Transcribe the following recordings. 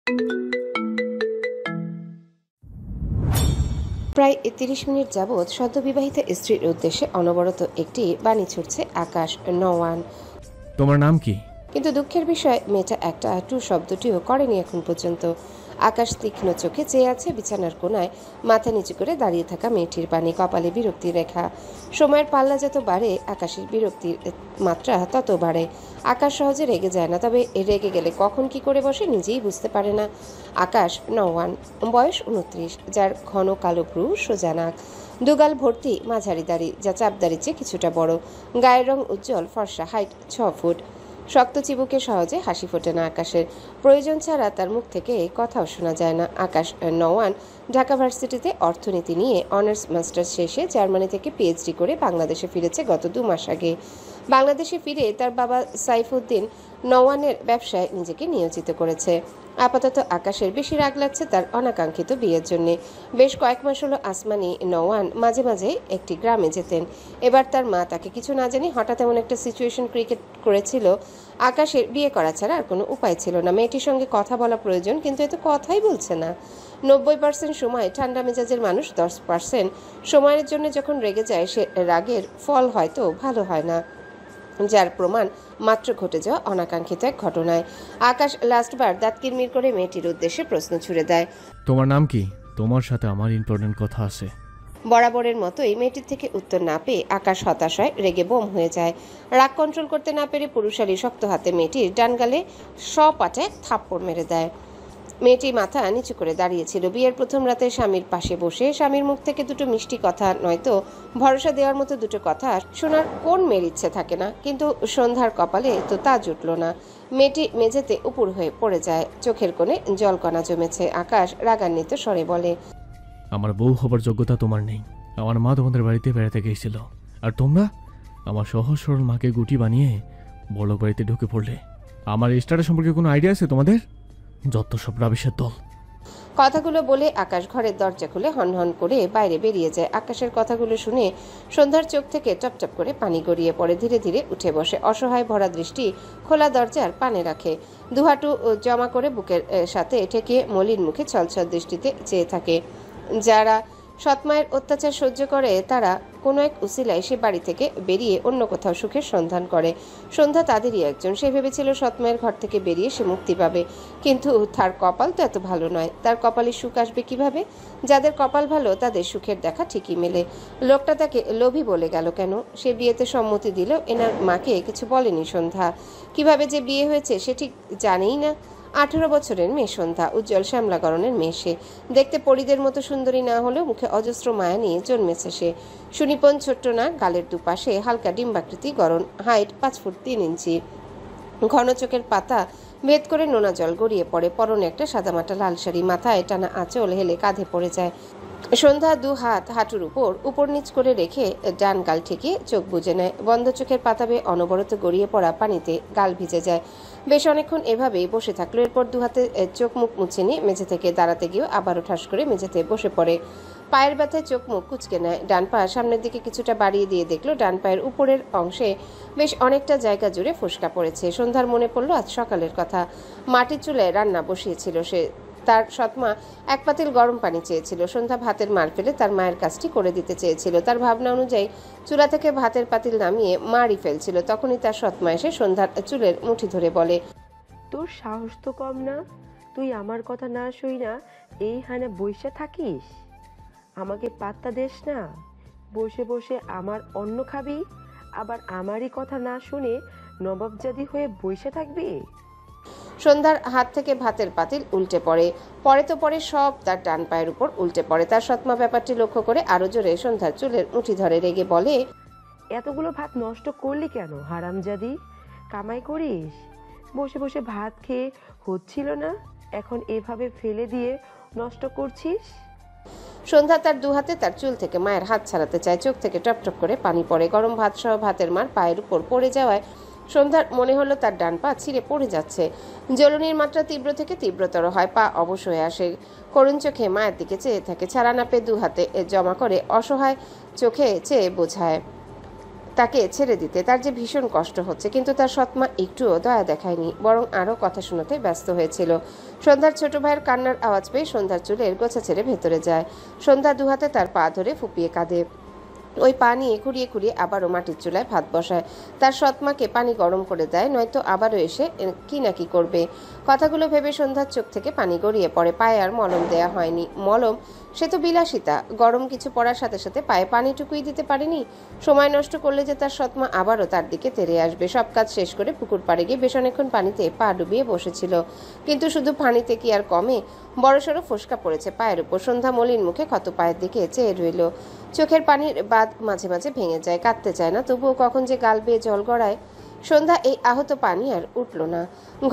প্রায় ৩০ মিনিট যাবৎ সদ্যবিবাহিত স্ত্রীর উদ্দেশ্যে অনবরত একটি বাণী ছুটছে আকাশ নওয়ান। তোমার নাম কি? কিন্তু দুঃখের বিষয় মেয়েটা একটা টু শব্দটিও করেনি এখন পর্যন্ত। আকাশ তীক্ষ্ণ চোখে চেয়ে আছে বিছানার কোনায় মাথা নিচু করে দাঁড়িয়ে থাকা মেয়েটির পানে, কপালে বিরক্তির রেখা। সময়ের পাল্লা যত বাড়ে আকাশের বিরক্তির মাত্রা তত বাড়ে। আকাশ সহজে রেগে যায় না, তবে রেগে গেলে কখন কি করে বসে নিজেই বুঝতে পারে না। আকাশ নওয়ান, বয়স 29, যার ঘন কালো ভ্রু, সোজা নাক, দুগাল ভর্তি, মাঝারি দাড়ি যা চাপদাড়ির চেয়ে কিছুটা বড়, গায়ের রং উজ্জ্বল ফর্সা, হাইট 6 ফুট। শক্ত চিবুকে সহজে হাসি ফোটে না আকাশের, প্রয়োজন ছাড়া তার মুখ থেকে কথাও শোনা যায় না। আকাশ নওয়ান ঢাকা ভার্সিটিতে অর্থনীতি নিয়ে অনার্স মাস্টার্স শেষে জার্মানি থেকে পিএইচডি করে বাংলাদেশে ফিরেছে গত 2 মাস আগে। বাংলাদেশে ফিরে তার বাবা সাইফুদ্দিন নওয়ানের ব্যবসায় নিজেকে নিয়োজিত করেছে। আপাতত আকাশের বেশি রাগ লাগছে তার অনাকাঙ্ক্ষিত বিয়ের জন্যে। বেশ কয়েক মাস হলো আসমানি নওয়ান মাঝে মাঝে একটি গ্রামে যেতেন। এবার তার মা তাকে কিছু না জানি হঠাৎ এমন একটা সিচুয়েশন ক্রিয়েট করেছিল, আকাশের বিয়ে করা ছাড়া আর কোনো উপায় ছিল না। মেয়েটির সঙ্গে কথা বলা প্রয়োজন, কিন্তু এ তো কথাই বলছে না। 90% সময় ঠান্ডা মেজাজের মানুষ, 10% সময়ের জন্য যখন রেগে যায় সে রাগের ফল হয়তো ভালো হয় না, যার প্রমাণ মাত্র ঘটে যাওয়া অনাকাঙ্ক্ষিত এক ঘটনায়। আকাশ লাস্টবার দাঁত কিরমির করে মেয়েটির উদ্দেশ্যে প্রশ্ন ছুড়ে দেয়, তোমার নাম কি? তোমার সাথে আমার ইম্পর্টেন্ট কথা আছে। বরাবরের মতোই মেয়েটির থেকে উত্তর না পেয়ে আকাশ হতাশ হয়, রেগে বোম হয়ে যায়। রাগ কন্ট্রোল করতে না পেরে পুরুষালী শক্ত হাতে মেয়েটির ডান গালে সপাটে থাপ্পড় মেরে দেয়। মেয়েটি মাথা নিচু করে দাঁড়িয়েছিল। বিয়ের প্রথম রাতে স্বামীর পাশে বসে স্বামীর মুখ থেকে দুটো মিষ্টি কথা নয়তো ভরসা দেওয়ার মতো দুটো কথা শোনার কোন মেয়ের ইচ্ছে থাকে না, কিন্তু সন্ধ্যার কপালে তো তা জুটল না। মেয়েটি মেঝেতে উপুর হয়ে পড়ে যায়, চোখের কোণে জলকণা জমেছে। আকাশ রাগান্বিত স্বরে বলে, আমার বউ হবার যোগ্যতা তোমার নেই। আমার মা তোমাদের বাড়িতে বেড়াতে গিয়েছিল, আর তোমরা আমার সহজ সরল মাকে গুটি বানিয়ে বড় বাড়িতে ঢুকে পড়লে। আমার স্টারের সম্পর্কে কোনো আইডিয়া আছে তোমাদের? যত সব রাবিশের দল। কথাগুলো বলে আকাশ ঘরের দরজা খুলে হনহন করে বাইরে বেরিয়ে যায়। আকাশের কথাগুলো শুনে সন্ধ্যার চোখ থেকে টপটপ করে পানি গড়িয়ে পড়ে। ধীরে ধীরে উঠে বসে, অসহায় ভরা দৃষ্টি খোলা দরজার পানে রাখে। দুহাঁটু জমা করে বুকের সাথে ঠেকিয়ে মলিন মুখে ছলছল দৃষ্টিতে চেয়ে থাকে। যারা সৎমায়ের অত্যাচার সহ্য করে তারা কোনো এক উসিলায় সে বাড়ি থেকে বেরিয়ে অন্য কোথাও সুখের সন্ধান করে। সন্ধ্যা তাদেরই একজন। সে ভেবেছিল সৎমায়ের ঘর থেকে বেরিয়ে সে মুক্তি পাবে, কিন্তু তার কপাল তো এত ভালো নয়। তার কপালে সুখ আসবে কিভাবে? যাদের কপাল ভালো তাদের সুখের দেখা ঠিকই মেলে। লোকটা তাকে লোভী বলে গেল কেন? সে বিয়েতে সম্মতি দিলেও এনার মাকে কিছু বলেনি সন্ধ্যা। কিভাবে যে বিয়ে হয়েছে সে ঠিক জানেই না। 18 বছরের মেয়ে সন্ধ্যা, উজ্জ্বল শ্যামলা গরনের মেয়ে সে। দেখতে পরীদের মতো সুন্দরী না হলেও মুখে অজস্র মায়া নিয়ে জন্মেছে সে। সুনিপন ছোট্ট না, গালের দুপাশে হালকা ডিম্বাকৃতি গড়ন, হাইট 5 ফুট 3 ইঞ্চি। ঘন চোখের পাতা ভেদ করে নোনা জল গড়িয়ে পড়ে। পরনে একটা সাদামাটা লাল শাড়ি, মাথায় টানা আঁচল হেলে কাঁধে পড়ে যায়। সন্ধ্যা 2 হাত হাঁটুর উপর নিচ করে রেখে ডান গাল ঠেকিয়ে চোখ বুজে নেয়। বন্ধ চোখের পাতা বেয়ে অনবরত গড়িয়ে পড়া পানিতে গাল ভিজে যায়। বেশ অনেকক্ষণ এভাবেই বসে থাকলো। এরপর 2 হাতে চোখ মুখ মুছে নিয়ে মেঝে থেকে দাঁড়াতে গিয়েও আবারও ঠাস করে মেঝেতে বসে পড়ে। পায়ের ব্যথায় চোখ মুখ কুঁচকে নেয়। ডান পা সামনের দিকে কিছুটা বাড়িয়ে দিয়ে দেখলো ডান পায়ের উপরের অংশে বেশ অনেকটা জায়গা জুড়ে ফোসকা পড়েছে। সন্ধ্যার মনে পড়লো আজ সকালের কথা। মাটির চুলায় রান্না বসিয়েছিল সে। তার সৎমা 1 পাতিল গরম পানি চেয়েছিল। সন্ধ্যা ভাতের মার ফেলে তার মায়ের কাজটি করে দিতে চেয়েছিল। তার ভাবনা অনুযায়ী চুলা থেকে ভাতের পাতিল নামিয়ে মারই ফেলছিল। তখনই তার সৎমা এসে সন্ধ্যার চুলের মুঠি ধরে বলে, তোর সাহস তো কম না, তুই আমার কথা না শুই না এইখানে বসে থাকিস? আমাকে পাত্তা দেস না, বসে বসে আমার অন্ন খাবি, আবার আমারই কথা না শুনে নবাবজাদি হয়ে বসে থাকবি? সন্ধ্যার হাত থেকে ভাতের পাতিল উল্টে পড়ে। পরে তো পরে সব তার ডান পায়ের উপর উল্টে পড়ে। তার সৎমা ব্যাপারটি লক্ষ্য করে আরো জোরে সন্ধ্যার চুলের মুঠি ধরে রেগে বলে, এতগুলো ভাত নষ্ট করলি কেন হারামজাদি? কামাই করিস, বসে বসে ভাত খেয়ে হচ্ছিল না, এখন এভাবে ফেলে দিয়ে নষ্ট করছিস? সন্ধ্যা তার 2 হাতে তার চুল থেকে মায়ের হাত ছাড়াতে চায়। চোখ থেকে টপটপ করে পানি পড়ে। গরম ভাত সহ ভাতের মার পায়ের উপর পড়ে যাওয়ায় সন্ধ্যার মনে হলো তার ডান পা ছিঁড়ে পড়ে যাচ্ছে। জ্বলনির মাত্রা তীব্র থেকে তীব্রতর হয়। পা অবশ হয়ে আসে। করুণ চোখে মায়ের দিকে চেয়ে থাকে। ছাড়া না পেয়ে 2 হাতে জমা করে অসহায় চোখে চেয়ে বোঝায়। তাকে ছেড়ে দিতে। তার যে ভীষণ কষ্ট হচ্ছে, কিন্তু তার সৎমা একটুও দয়া দেখায়নি, বরং আরও কথা শোনাতে ব্যস্ত হয়েছিল। সন্ধ্যার ছোট ভাইয়ের কান্নার আওয়াজ পেয়ে সন্ধ্যার চুলের গোছা ছেড়ে ভেতরে যায়। সন্ধ্যা দুহাতে তার পা ধরে ফুপিয়ে কাঁদে। ওই পা নিয়ে খুঁড়িয়ে খুঁড়িয়ে আবারও মাটির চুলায় ভাত বসায়। তার সৎমাকে পানি গরম করে দেয়, নয়তো আবারও এসে কি না কি করবে। কথাগুলো ভেবে সন্ধ্যার চোখ থেকে পানি গড়িয়ে পড়ে। পায়ে আর মলম দেয়া হয়নি। মলম, সে তো বিলাসিতা। গরম কিছু পড়ার সাথে সাথে পায়ে পানিটুকুই দিতে পারেনি। সময় নষ্ট করলে যে তার সৎমা আবারও তার দিকে তেড়ে আসবে। সব কাজ শেষ করে পুকুর পাড়ে গিয়ে বেশ অনেকক্ষণ পানিতে পা ডুবিয়ে বসেছিল, কিন্তু শুধু পানিতে কি আর কমে? বড়সড় ফোসকা পড়েছে পায়ের উপর। সন্ধ্যা মলিন মুখে ক্ষত পায়ের দিকে চেয়ে রইল। চোখের পানির বাঁধ মাঝে মাঝে ভেঙে যায়। কাঁদতে চায় না, তবুও কখন যে গাল বেয়ে জল গড়ায়। সন্ধ্যা এই আহত পানি আর উঠল না।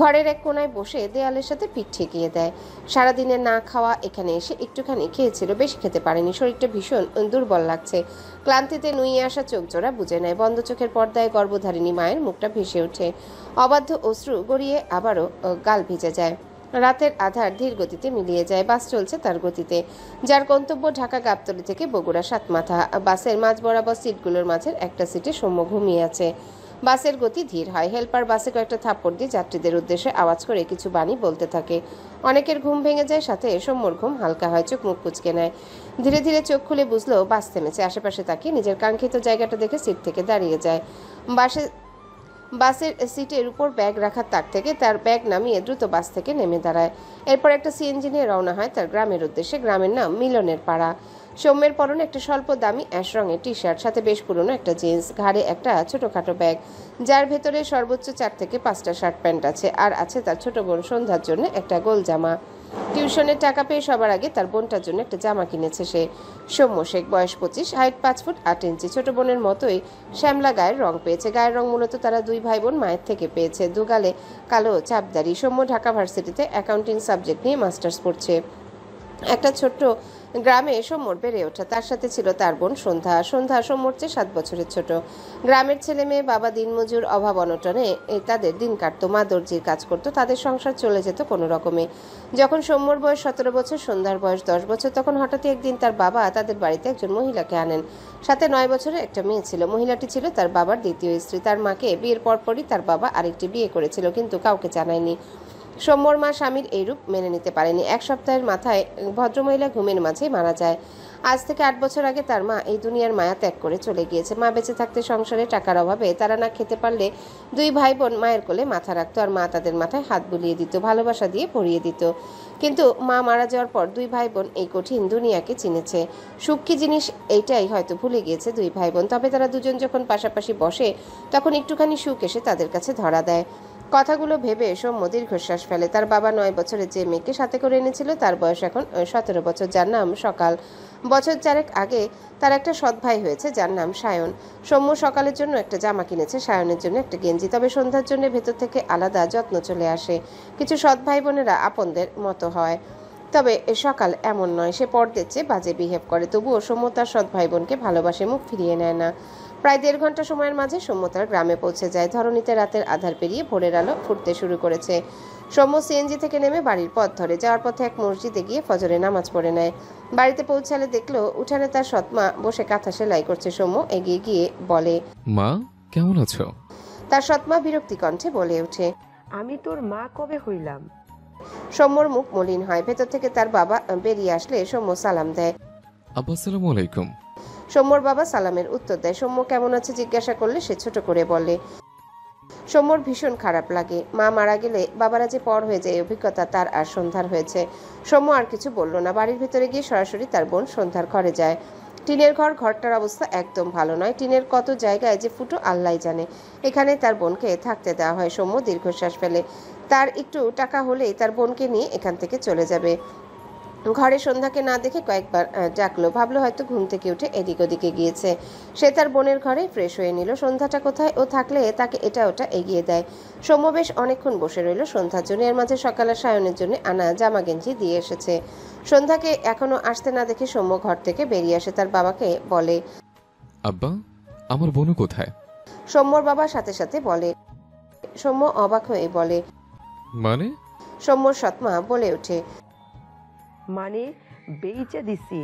ঘরের এক কোনায় বসে দেয়ালের সাথে পিঠ ঠেকিয়ে দেয়। সারাদিনে না খাওয়া, এখানে এসে একটুখানি খেয়েছিল, বেশি খেতে পারেনি। শরীরটা ভীষণ দুর্বল লাগছে। ক্লান্তিতে নুয়ে আসা চোখ জোড়া বুঝে নেয়। বন্ধ চোখের পর্দায় গর্ভধারিণী মায়ের মুখটা ভেসে ওঠে। অবাধ্য অশ্রু গড়িয়ে আবারও গাল ভিজে যায়। রাতের আধার ধীর গতিতে মিলিয়ে যায়। বাস চলছে তার গতিতে, যার গন্তব্য ঢাকা গাবতলী থেকে বগুড়া সাতমাথা। বাসের মাঝ বরাবর সিটগুলোর মাঝের একটা সিটে সৌম্য ঘুমিয়ে আছে। বাসের গতি ধীর হয়। হেল্পার বাসে কয়েকটা থাপ্পড় দিয়ে যাত্রীদের উদ্দেশ্যে আওয়াজ করে কিছু বাণী বলতে থাকে। অনেকের ঘুম ভেঙে যায়, সাথে সৌম্যর ঘুম হালকা হয়। চোখ মুখ কুচকে নেয়। ধীরে ধীরে চোখ খুলে বুঝলো বাস থেমেছে। আশেপাশে তাকিয়ে নিজের কাঙ্ক্ষিত জায়গাটা দেখে সিট থেকে দাঁড়িয়ে যায়। বাসের সিটের উপর ব্যাগ রাখার তাক থেকে তার ব্যাগ নামিয়ে দ্রুত বাস থেকে নেমে দাঁড়ায়। এরপর একটা সিএনজি নিয়ে রওনা হয় তার গ্রামের উদ্দেশ্যে। গ্রামের নাম মিলনের পাড়া। সৌম্যের পরনে একটা স্বল্প দামি অ্যাশ রঙের টি শার্ট, সাথে বেশ পুরনো একটা জিন্স, ঘাড়ে একটা ছোটখাটো ব্যাগ, যার ভেতরে সর্বোচ্চ 4 থেকে 5টা শার্ট প্যান্ট আছে। আর আছে তার ছোট বোন সন্ধ্যার জন্য একটা গোল জামা। টিউশনের টাকা পেয়ে সবার আগে তার বোনটার জন্য একটা জামা কিনেছে সে। সৌম্য শেখ, বয়স 25, হাইট 5 ফুট 8 ইঞ্চি। ছোট বোনের মতোই শ্যামলা গায়ের রং পেয়েছে। গায়ের রং মূলত তারা দুই ভাই বোন মায়ের থেকে পেয়েছে। দুগালে কালো চাপদারি। সৌম্য ঢাকা ভার্সিটিতে অ্যাকাউন্টিং সাবজেক্ট নিয়ে মাস্টার্স পড়ছে। একটা ছোট্ট গ্রামে সৌম্যর বেড়ে ওঠা। তার সাথে ছিল তার বোন সন্ধ্যা। সন্ধ্যা সৌম্যর চেয়ে 7 বছরের ছোট। গ্রামের ছেলে মেয়ে, বাবা দিনমজুর, অভাব অনটনে তাদের দিন কাটতো। মা দর্জির কাজ করতো। তাদের সংসার চলে যেত কোনো রকমে। যখন সৌম্যর বয়স 17 বছর, সন্ধ্যার বয়স 10 বছর, তখন হঠাৎই একদিন তার বাবা তাদের বাড়িতে একজন মহিলাকে আনেন। সাথে 9 বছরের একটা মেয়ে ছিল। মহিলাটি ছিল তার বাবার দ্বিতীয় স্ত্রী। তার মাকে বিয়ের পরপরই তার বাবা আরেকটি বিয়ে করেছিল, কিন্তু কাউকে জানায়নি। সৌম্যর মা স্বামীর এই রূপ মেনে নিতে পারেনি। 1 সপ্তাহের মাথায় ভদ্রমহিলা ঘুমের মাঝেই মারা যায়। আজ থেকে 8 বছর আগে তার মা এই দুনিয়ার মায়া ত্যাগ করে চলে গিয়েছে। মা বেঁচে থাকতে সংসারে টাকার অভাবে তারা না খেতে পারলে দুই ভাই বোন মায়ের কোলে মাথা রাখতো, আর মা তাদের মাথায় হাত বুলিয়ে দিত, ভালোবাসা দিয়ে ভরিয়ে দিত। কিন্তু মা মারা যাওয়ার পর দুই ভাই বোন এই কঠিন দুনিয়াকে চিনেছে। সুখ কি জিনিস এইটাই হয়তো ভুলে গিয়েছে দুই ভাই বোন। তবে তারা দুজন যখন পাশাপাশি বসে, তখন একটুখানি সুখ এসে তাদের কাছে ধরা দেয়। কথাগুলো ভেবে সৌম্য দীর্ঘশ্বাস ফেলে। তার বাবা 9 বছরের যে মেয়েকে সাথে করে এনেছিল, তার বয়স এখন 17 বছর, যার নাম সকাল। বছর 4 আগে তার একটা সৎ ভাই হয়েছে, যার নাম সায়ন। সৌম্য সকালের জন্য একটা জামা কিনেছে, সায়নের জন্য একটা গেঞ্জি। তবে সন্ধ্যার জন্য ভেতর থেকে আলাদা যত্ন চলে আসে। কিছু সৎ ভাই বোনেরা আপনদের মতো হয়, তবে সকাল এমন নয়। সে পরদের চেয়ে বাজে বিহেভ করে। তবুও সৌম্য তার সৎ ভাই বোনকে ভালোবাসে, মুখ ফিরিয়ে নেয় না। প্রায় 1.5 ঘন্টা সময়ের মাঝে সৌম্য তার গ্রামে পৌঁছে যায়। ধরণীতে রাতের আধার পেরিয়ে ভোরের আলো ফুটতে শুরু করেছে। সৌম্য সিএনজি থেকে নেমে বাড়ির পথ ধরে। যাওয়ার পথে এক মসজিদে গিয়ে ফজরে নামাজ পড়ে নেয়। বাড়িতে পৌঁছালে দেখলো উঠানে তার সৎমা বসে কাঁথা সেলাই করছে। সৌম্য এগিয়ে গিয়ে বলে, মা কেমন আছো? তার সৎমা বিরক্তি কণ্ঠে বলে ওঠে, আমি তোর মা কবে হইলাম? সৌম্যর মুখ মলিন হয়। ভেতর থেকে তার বাবা বেরিয়ে আসলে সৌম্য সালাম দেয়। আব্বা আসসালামু আলাইকুম। সৌম্যর বাবা সালামের উত্তর দেয়। সৌম্য কেমন আছে জিজ্ঞাসা করলে সে ছোট করে বলে। সৌম্যর ভীষণ খারাপ লাগে। মা মারা গেলে বাবারা যে পর হয়ে যায়, এই অভিজ্ঞতা তার আর সন্ধ্যার হয়েছে। সৌম্য আর কিছু বলল না। বাড়ির ভিতরে গিয়ে সরাসরি তার বোন সন্ধ্যার ঘরে যায়। টিনের ঘর। ঘরটার অবস্থা একদম ভালো নয়। টিনের কত জায়গায় যে ফুটো আল্লাহ জানে। এখানে তার বোনকে থাকতে দেওয়া হয়। সৌম্য দীর্ঘশ্বাস ফেলে। তার একটু টাকা হলেই তার বোনকে নিয়ে এখান থেকে চলে যাবে। ঘরে সন্ধ্যাকে না দেখে কয়েকবার ডাকলো। ভাবলো হয়তো ঘুম থেকে উঠে এদিক ওদিকে গিয়েছে। সে তার বোনের ঘরে ফ্রেশ হয়ে নিল। সন্ধ্যাটা কোথায়? ও থাকলে তাকে এটা ওটা এগিয়ে দেয়। সৌম্য বেশ অনেকক্ষণ বসে রইল সন্ধ্যার জন্য। এর মাঝে সকালে সায়নের জন্য আনা জামা গেঞ্জি দিয়ে এসেছে। সন্ধ্যাকে এখনো আসতে না দেখে সৌম্য ঘর থেকে বেরিয়ে আসে। তার বাবাকে বলে, আব্বা আমার বোনু কোথায়? সৌম্যর বাবা সাথে সাথে বলে। সৌম্য অবাক হয়ে বলে, মানে? সৌম্যর সৎমা বলে ওঠে, মানে বেইচা দিছি,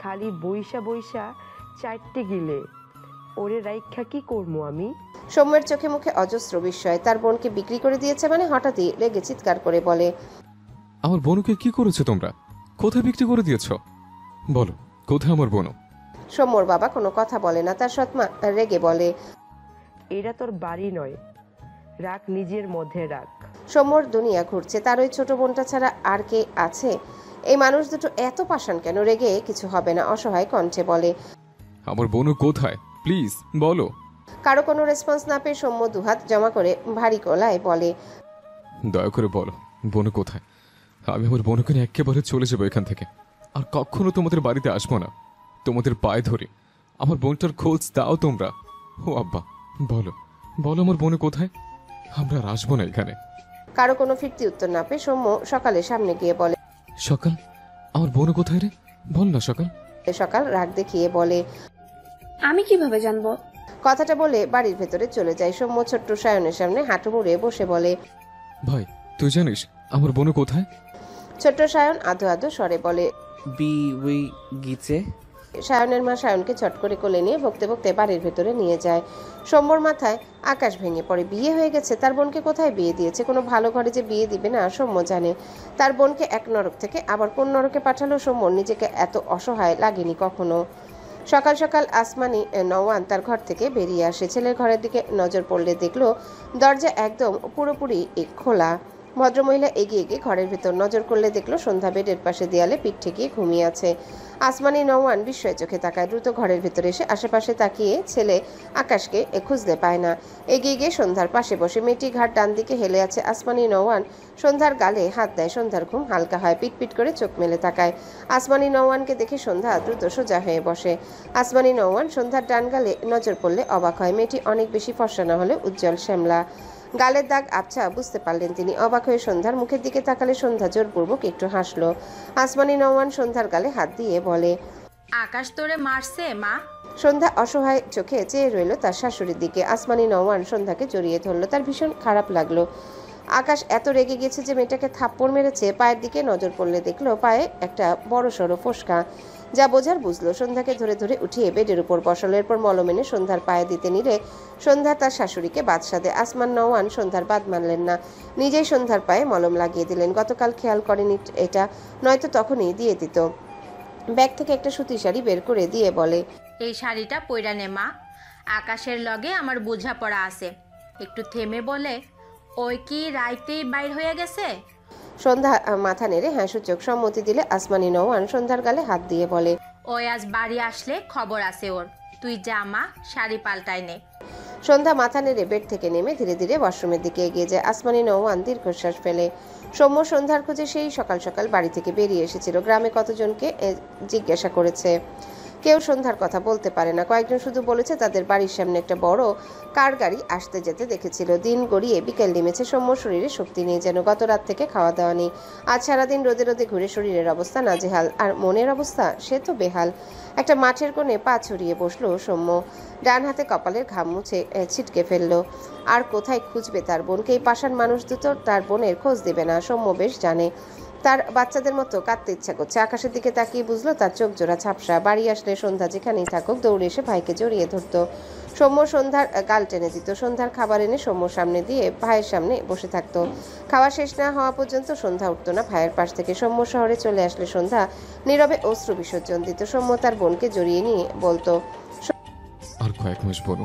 খালি বইসা বইসা 4টে গিলে। ওরে রাইখা কি করবো আমি? সৌম্যের চোখে মুখে অজস্র বিস্ময়। তার বোনকে বিক্রি করে দিয়েছে মানে? হঠাৎই রেগে চিৎকার করে বলে, আমার বোনকে কি করেছো তোমরা? কোথায় বিক্রি করে দিয়েছো? বলো, কোথায় আমার বোন? সৌম্যর বাবা কোনো কথা বলে না। তার সৎমা রেগে বলে, এটা তোর বাড়ি নয়, রাখ নিজের মধ্যে রাখ। সৌম্যর দুনিয়া ঘুরছে। তার ওই ছোট বোনটা ছাড়া আর কে আছে? এই মানুষ দুটো এত পাষাণ কেন? রেগে কিছু হবে না, অসহায় কণ্ঠে বলে। আমার বোন কোথায় প্লিজ বলো। কারো কোনো রেসপন্স না পেয়ে সৌম্য দুহাত জমা করে ভারী গলায় বলে, দয়া করে বলো বোন কোথায়। আমি আমার বোনকে নিয়ে একেবারে চলে যাবো এখান থেকে, আর কখনো তোমাদের বাড়িতে আসবো না। তোমাদের পায়ে ধরে আমার বোনটার খোঁজ দাও তোমরা। ও আব্বা, বলো বলো আমার বোন কোথায়। আমরা আর আসবো না এখানে। কারো কোনো ফিরতি উত্তর না পেয়ে সৌম্য সকালে সামনে গিয়ে বলে, সকাল, আমার বোন কোথায় রে? বল না সকাল। সকাল রাগ দেখিয়ে বলে, আমি কিভাবে জানবো? কথাটা বলে বাড়ির ভেতরে চলে যায়। সৌম্য ছোট্ট সায়নের সামনে হাঁটু মুড়ে বসে বলে, ভাই তুই জানিস আমার বোন কোথায়? ছোট্ট সায়ন আধো আধো স্বরে বলে। বি উই গিচে। সায়নের মা সায়নকে ছট করে কোলে নিয়ে বকতে বকতে বাড়ির ভেতরে নিয়ে যায়। সৌম্যর মাথায় আকাশ ভেঙে পড়ে। বিয়ে হয়ে গেছে, তার বোনকে কোথায় বিয়ে দিয়েছে? কোনো ভালো ঘরে যে বিয়ে দিবে না সৌম্য জানে। তার বোনকে এক নরক থেকে আবার কোন নরকে পাঠালো সৌম্যর নিজেকে এত অসহায় লাগেনি কখনো। সকাল সকাল আসমানি নওয়ান তার ঘর থেকে বেরিয়ে আসে। ছেলের ঘরের দিকে নজর পড়লে দেখলো দরজা একদম পুরোপুরি খোলা। ভদ্রমহিলা এগিয়ে গিয়ে ঘরের ভেতর নজর করলে দেখলো সন্ধ্যা বেডের পাশে দেয়ালে পিঠ ঠেকিয়ে ঘুমিয়ে আছে। আসমানি নওয়ান বিস্ময় চোখে তাকায়। দ্রুত ঘরের ভেতরে এসে আশেপাশে তাকিয়ে ছেলে আকাশকে খুঁজতে পায় না। এগিয়ে গিয়ে সন্ধ্যার পাশে বসে মেয়েটি ঘাট ডান দিকে হেলে আছে। আসমানি নওয়ান সন্ধ্যার গালে হাত দেয়। সন্ধ্যার ঘুম হালকা হয়, পিটপিট করে চোখ মেলে তাকায়। আসমানি নওয়ানকে দেখে সন্ধ্যা দ্রুত সোজা হয়ে বসে। আসমানি নওয়ান সন্ধ্যার ডান গালে নজর পড়লে অবাক হয়। মেয়েটি অনেক বেশি ফর্সা না হলে উজ্জ্বল শ্যামলা। গালের দাগ আবছা বুঝতে পারলেন তিনি। অবাক হয়ে সন্ধ্যার মুখের দিকে তাকালে সন্ধ্যা জোরপূর্বক একটু হাসলো। আসমানি নওয়ান সন্ধ্যার গালে হাত দিয়ে বলে, আকাশ তোরে মারছে মা? সন্ধ্যা অসহায় চোখে চেয়ে রইল তার শাশুড়ির দিকে। আসমানি নওয়ান সন্ধ্যাকে জড়িয়ে ধরল। তার ভীষণ খারাপ লাগলো। আকাশ এত রেগে গেছে যে মেয়েটাকে থাপ্পড় মেরেছে। পায়ের দিকে নজর পড়লে দেখলো পায়ে একটা বড় সড়ো ফোসকা। যা বোঝার বুঝলো। সন্ধ্যাকে ধরে ধরে উঠিয়ে বেডের উপর বসালো। এরপর মলম এনে সন্ধ্যার পায়ে দিতে নিলে সন্ধ্যা তার শাশুড়িকে বাদ সাধে। আসমান নওয়ান সন্ধ্যার বাদ মানলেন না, নিজেই সন্ধ্যার পায়ে মলম লাগিয়ে দিলেন। গতকাল খেয়াল করেনি এটা, নয়তো তখনই দিয়ে দিত। ব্যাগ থেকে একটা সুতির শাড়ি বের করে দিয়ে বলে, এই শাড়িটা পইরা নে মা, আকাশের লগে আমার বোঝাপড়া আছে। একটু থেমে বলে, ওই কি রাইতেই বাইর হয়ে গেছে? সন্ধ্যা মাথা নেড়ে হ্যাঁ সূচক সম্মতি দিলে আসমানি নওয়ান সন্ধ্যার গালে হাত দিয়ে বলে, ওই আজ বাড়ি আসলে খবর আছে ওর। তুই যা মা, শাড়ি পাল্টাই নে। সন্ধ্যা মাথা নেড়ে বেড থেকে নেমে ধীরে ধীরে ওয়াশরুমের দিকে এগিয়ে যায়। আসমানি নওয়ান দীর্ঘশ্বাস ফেলে। সৌম্য সন্ধ্যার খোঁজে সেই সকাল সকাল বাড়ি থেকে বেরিয়ে এসেছিল। গ্রামে কতজনকে জিজ্ঞাসা করেছে, কেউ সন্ধ্যার কথা বলতে পারে না। কয়েকজন শুধু বলেছে তাদের বাড়ির সামনে একটা বড় কার গাড়ি আসতে যেতে দেখেছিল। দিন গড়িয়ে বিকেল নেমেছে। সৌম্য শরীরে শক্তি নেই, যেন গত রাত থেকে খাওয়া দাওয়া নেই। আজ সারাদিন রোদে রোদে ঘুরে শরীরের অবস্থা নাজেহাল, আর মনের অবস্থা সে তো বেহাল। একটা মাঠের কোণে পা ছড়িয়ে বসলো সৌম্য। ডান হাতে কপালের ঘাম মুছে ছিটকে ফেললো। আর কোথায় খুঁজবে তার বোনকে? এই পাষাণ মানুষ দুটো তার বোনের খোঁজ দেবে না, সৌম্য বেশ জানে। তার বাচ্চাদের মতো কাঁদতে ইচ্ছা করছে। আকাশের দিকে তাকিয়ে বুঝলো তার চোখ জোড়া ঝাপসা। বাড়ি আসলে সন্ধ্যা যেখানেই থাকুক দৌড়ে এসে ভাইকে জড়িয়ে ধরতো। সৌম্য সন্ধ্যার গাল টেনে দিত। সন্ধ্যার খাবার এনে সৌম্যর সামনে দিয়ে ভাইয়ের সামনে বসে থাকতো। খাওয়া শেষ না হওয়া পর্যন্ত সন্ধ্যা উঠতো না ভাইয়ের পাশ থেকে। সৌম্য শহরে চলে আসলে সন্ধ্যা নীরবে অশ্রু বিসর্জন দিত। সৌম্য তার বোনকে জড়িয়ে নিয়ে বলতো, আর কয়েক মাস বোন,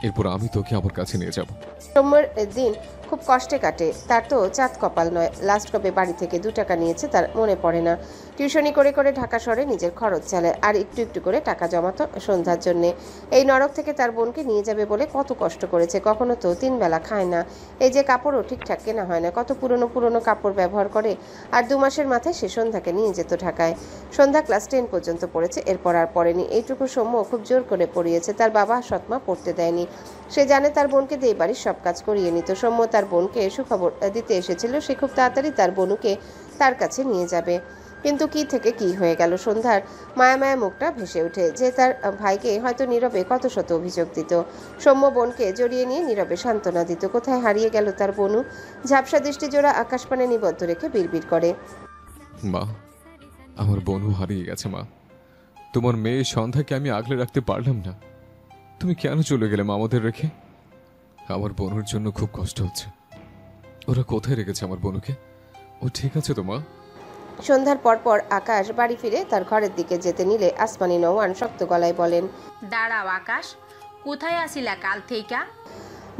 এরপর আমি তোকে আমার কাছে নিয়ে যাব। সৌম্যর দিন খুব কষ্টে কাটে। তার তো চাঁদ কপাল নয়। লাস্ট কবে বাড়ি থেকে 2 টাকা নিয়েছে তার মনে পড়ে না। টিউশনি করে করে ঢাকা শহরে নিজের খরচ চালায়, আর একটু একটু করে টাকা জমাতো সন্ধ্যার জন্যে। এই নরক থেকে তার বোনকে নিয়ে যাবে বলে কত কষ্ট করেছে। কখনো তো 3 বেলা খায় না। এই যে কাপড়ও ঠিকঠাক কেনা হয় না, কত পুরনো পুরনো কাপড় ব্যবহার করে। আর 2 মাসের মাথায় সে সন্ধ্যাকে নিয়ে যেত ঢাকায়। সন্ধ্যা ক্লাস 10 পর্যন্ত পড়েছে, এরপর আর পড়েনি। এইটুকু সৌম্য খুব জোর করে পড়িয়েছে। তার বাবা সৎমা পড়তে দেয়নি। সে জানে তার বোনকে দিয়ে বাড়ির সব কাজ করিয়ে নিত। সৌম্য তার বোনকে সুখবর দিতে এসেছিল। সে খুব তাড়াতাড়ি তার বোনকে তার কাছে নিয়ে যাবে। কিন্তু কি থেকে কি হয়ে গেল। সন্ধ্যার মায়া মায়া মুখটা ভেসে ওঠে, যে তার ভাইকে হয়তো নীরবে কত শত অভিযোগ দিত। সৌম্য বোনকে জড়িয়ে নিয়ে নীরবে সান্ত্বনা দিত। কোথায় হারিয়ে গেল তার বোনু? ঝাপসা দৃষ্টি জোড়া আকাশপানে নিবদ্ধ রেখে বিড়বিড় করে, মা, আমার বোনও হারিয়ে গেছে মা। তোমার মেয়ে সন্ধ্যাকে আমি আগলে রাখতে পারলাম না। তুমি কেন চলে গেলে মা আমাদের রেখে? আমার বোনের জন্য খুব কষ্ট হচ্ছে। ওরা কোথায় রেখেছে আমার বোনকে? ও ঠিক আছে তো মা? সন্ধ্যার পরপর আকাশ বাড়ি ফিরে তার ঘরের দিকে যেতে নিলে আসমানি নওয়ান শক্ত গলায় বলেন, দাঁড়াও আকাশ, কোথায় আসিলা কাল থেইকা?